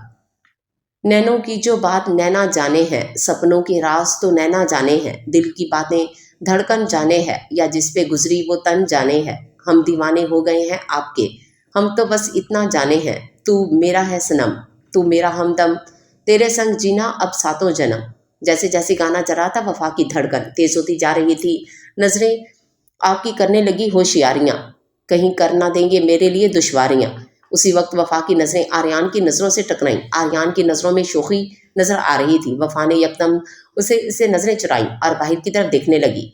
नैनों की जो बात नैना जाने हैं, सपनों के राज तो नैना जाने हैं, दिल की बातें धड़कन जाने हैं, या जिस पे गुजरी वो तन जाने हैं। हम दीवाने हो गए हैं आपके, हम तो बस इतना जाने हैं, तू मेरा है सनम, तू मेरा हमदम, तेरे संग जीना अब सातों जन्म। जैसे जैसे गाना चला था, वफा की धड़कन तेज होती जा रही थी। नजरें आपकी करने लगी होशियारियां, कहीं कर ना देंगे मेरे लिए दुश्वारियां। उसी वक्त वफा की नजरें आर्यन की नजरों से टकराईं। आर्यन की नजरों में शोखी नजर आ रही थी। वफा ने यकदम उसे नजरें चुराई और बाहर की तरफ देखने लगी।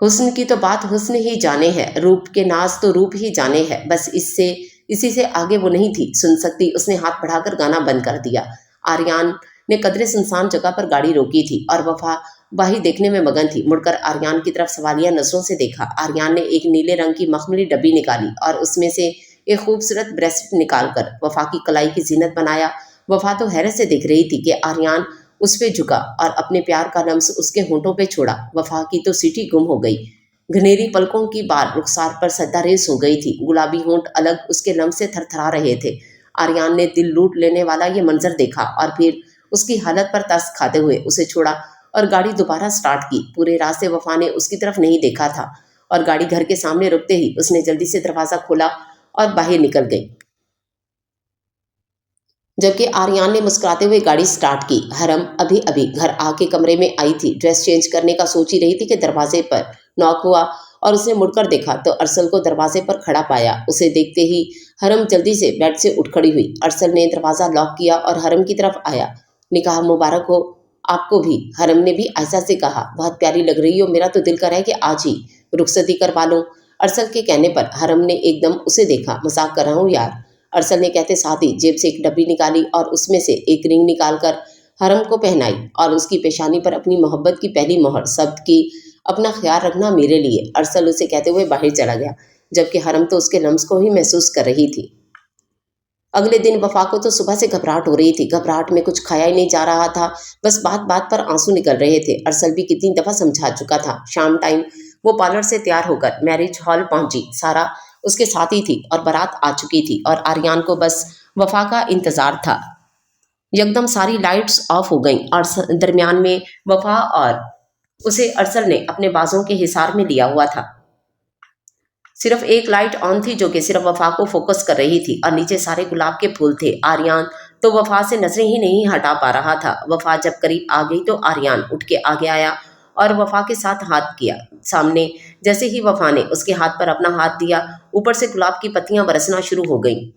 हुस्न की तो बात हुस्न ही जाने है, रूप के नाज तो रूप ही जाने है, बस इसी से आगे वो नहीं थी सुन सकती। उसने हाथ बढ़ाकर गाना बंद कर दिया। आर्यन ने कदरे सुनसान जगह पर गाड़ी रोकी थी और वफा बाही देखने में मगन थी। मुड़कर आर्यन की तरफ सवालिया नजरों से देखा। आर्यन ने एक नीले रंग की मखमली डब्बी निकाली और उसमें से एक खूबसूरत ब्रेसलेट निकालकर वफा की कलाई की जीनत बनाया। वफा तो हैरत से देख रही थी कि आर्यन उस पे झुका और अपने प्यार का लम्स उसके होंठों पे छोड़ा। वफा की तो सीटी गुम हो गई। घनेरी पलकों की बाल रुखसार पर सद्दारेज हो गई थी। गुलाबी होंठ अलग उसके लम्स से थरथरा रहे थे। आर्यन ने दिल लूट लेने वाला ये मंजर देखा और फिर उसकी हालत पर तरस खाते हुए उसे छोड़ा और गाड़ी दोबारा स्टार्ट की। पूरे रास्ते वफा ने उसकी तरफ नहीं देखा था और गाड़ी घर के सामने रुकते ही उसने जल्दी से दरवाज़ा खोला और बाहर निकल गई, जबकि आर्यन ने मुस्कुराते हुए गाड़ी स्टार्ट की। हरम अभी अभी घर आके कमरे में आई थी। ड्रेस चेंज करने का सोच ही रही थी कि दरवाजे पर नॉक हुआ और उसने मुड़कर देखा तो अरसल को दरवाजे पर खड़ा पाया। उसे देखते ही हरम जल्दी से बेड से उठ खड़ी हुई। अरसल ने दरवाज़ा लॉक किया और हरम की तरफ आया। निकाह मुबारक हो आपको भी, हरम ने भी आयशा से कहा। बहुत प्यारी लग रही हो, मेरा तो दिल कर रहा है कि आज ही रुखसती करवा लूं। अरसल के कहने पर हरम ने एकदम उसे देखा। मजाक कर रहा हूँ यार, अरसल ने कहते साथ ही जेब से एक डब्बी निकाली और उसमें से एक रिंग निकालकर हरम को पहनाई और उसकी पेशानी पर अपनी मोहब्बत की पहली मोहर शब्द की, अपना ख्याल रखना मेरे लिए। अरसल उसे कहते हुए बाहर चला गया, जबकि हरम तो उसके लम्स को ही महसूस कर रही थी। अगले दिन वफा को तो सुबह से घबराहट हो रही थी। घबराहट में कुछ खाया ही नहीं जा रहा था, बस बात बात पर आंसू निकल रहे थे। अरसल भी कितनी दफ़ा समझा चुका था। शाम टाइम वो पार्लर से तैयार होकर मैरिज हॉल पहुंची। सारा उसके साथ ही थी और बारात आ चुकी थी और आर्यन को बस वफा का इंतज़ार था। एकदम सारी लाइट्स ऑफ हो गईं और दरमियान में वफा और उसे अरसल ने अपने बाजों के हिसार में लिया हुआ था। सिर्फ एक लाइट ऑन थी जो कि सिर्फ वफा को फोकस कर रही थी और नीचे सारे गुलाब के फूल थे। आर्यन तो वफा से नजरें ही नहीं हटा पा रहा था। वफा जब करीब आ गई तो आर्यन उठ के आगे आया और वफा के साथ हाथ किया सामने। जैसे ही वफा ने उसके हाथ पर अपना हाथ दिया, ऊपर से गुलाब की पत्तियां बरसना शुरू हो गईं।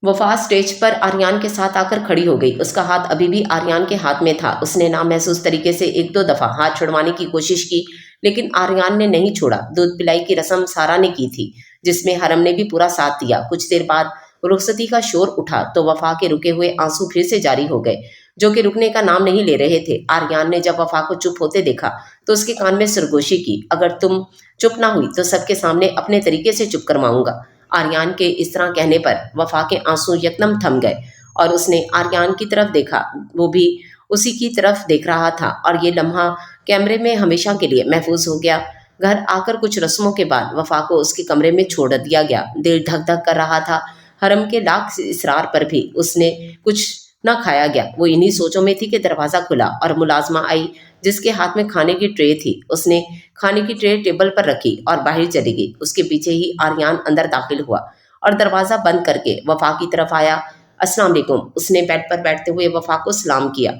वफा स्टेज पर आर्यन के साथ आकर खड़ी हो गई। उसका हाथ अभी भी आर्यन के हाथ में था। उसने नामहसूस तरीके से एक दो दफा हाथ छुड़वाने की कोशिश की, लेकिन आर्यन ने नहीं छोड़ा। दूध पिलाई की रस्म सारा ने की थी, जिसमें हरम ने भी पूरा साथ दिया। कुछ देर बाद रुखसती का शोर उठा तो वफा के रुके हुए आंसू फिर से जारी हो गए, जो कि रुकने का नाम नहीं ले रहे थे। आर्यन ने जब वफा को चुप होते देखा तो उसके कान में सरगोशी की, अगर तुम चुप ना हुई तो सबके सामने अपने तरीके से चुप करवाऊंगा। आर्यन के इस तरह कहने पर वफा के आंसू यकदम थम गए और उसने आर्यन की तरफ देखा। वो भी उसी की तरफ देख रहा था और ये लम्हा कैमरे में हमेशा के लिए महफूज हो गया। घर आकर कुछ रस्मों के बाद वफा को उसके कमरे में छोड़ दिया गया। दिल धक धक कर रहा था। हरम के लाख इसरार पर भी उसने कुछ न खाया गया। वो इन्हीं सोचों में थी कि दरवाज़ा खुला और मुलाजमा आई, जिसके हाथ में खाने की ट्रे थी। उसने खाने की ट्रे टेबल पर रखी और बाहर चली गई। उसके पीछे ही आर्यन अंदर दाखिल हुआ और दरवाज़ा बंद करके वफा की तरफ आया। अस्सलाम वालेकुम। उसने बेड पर बैठते हुए वफा को सलाम किया।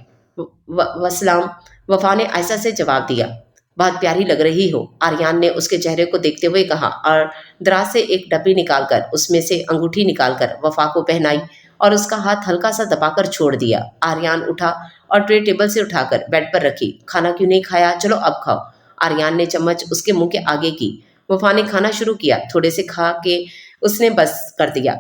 वसलाम। वफा ने ऐसा से जवाब दिया। बहुत प्यारी लग रही हो, आर्यन ने उसके चेहरे को देखते हुए कहा और दराज से एक डब्बी निकालकर उसमें से अंगूठी निकालकर वफा को पहनाई और उसका हाथ हल्का सा दबाकर छोड़ दिया। आर्यन उठा और ट्रे टेबल से उठाकर बेड पर रखी। खाना क्यों नहीं खाया? चलो अब खाओ। आर्यन ने चम्मच उसके मुंह के आगे की। वफा ने खाना शुरू किया। थोड़े से खा के उसने बस कर दिया।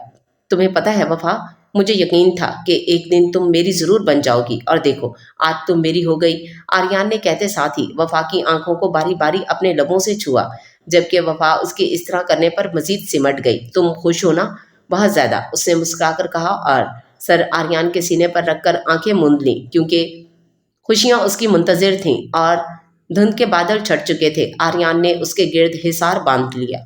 तुम्हें पता है वफा, मुझे यकीन था कि एक दिन तुम मेरी जरूर बन जाओगी और देखो आज तुम मेरी हो गई। आर्यन ने कहते साथ ही वफा की आंखों को बारी बारी अपने लबों से छुआ, जबकि वफा उसके इस तरह करने पर मजीद सिमट गई। तुम खुश हो ना? बहुत ज्यादा, उसने मुस्कुराकर कहा और सर आर्यन के सीने पर रखकर आंखें मूंद लीं, क्योंकि खुशियां उसकी मुंतजिर थीं और धुंध के बादल छट चुके थे। आर्यन ने उसके गिर्द हिसार बांध लिया।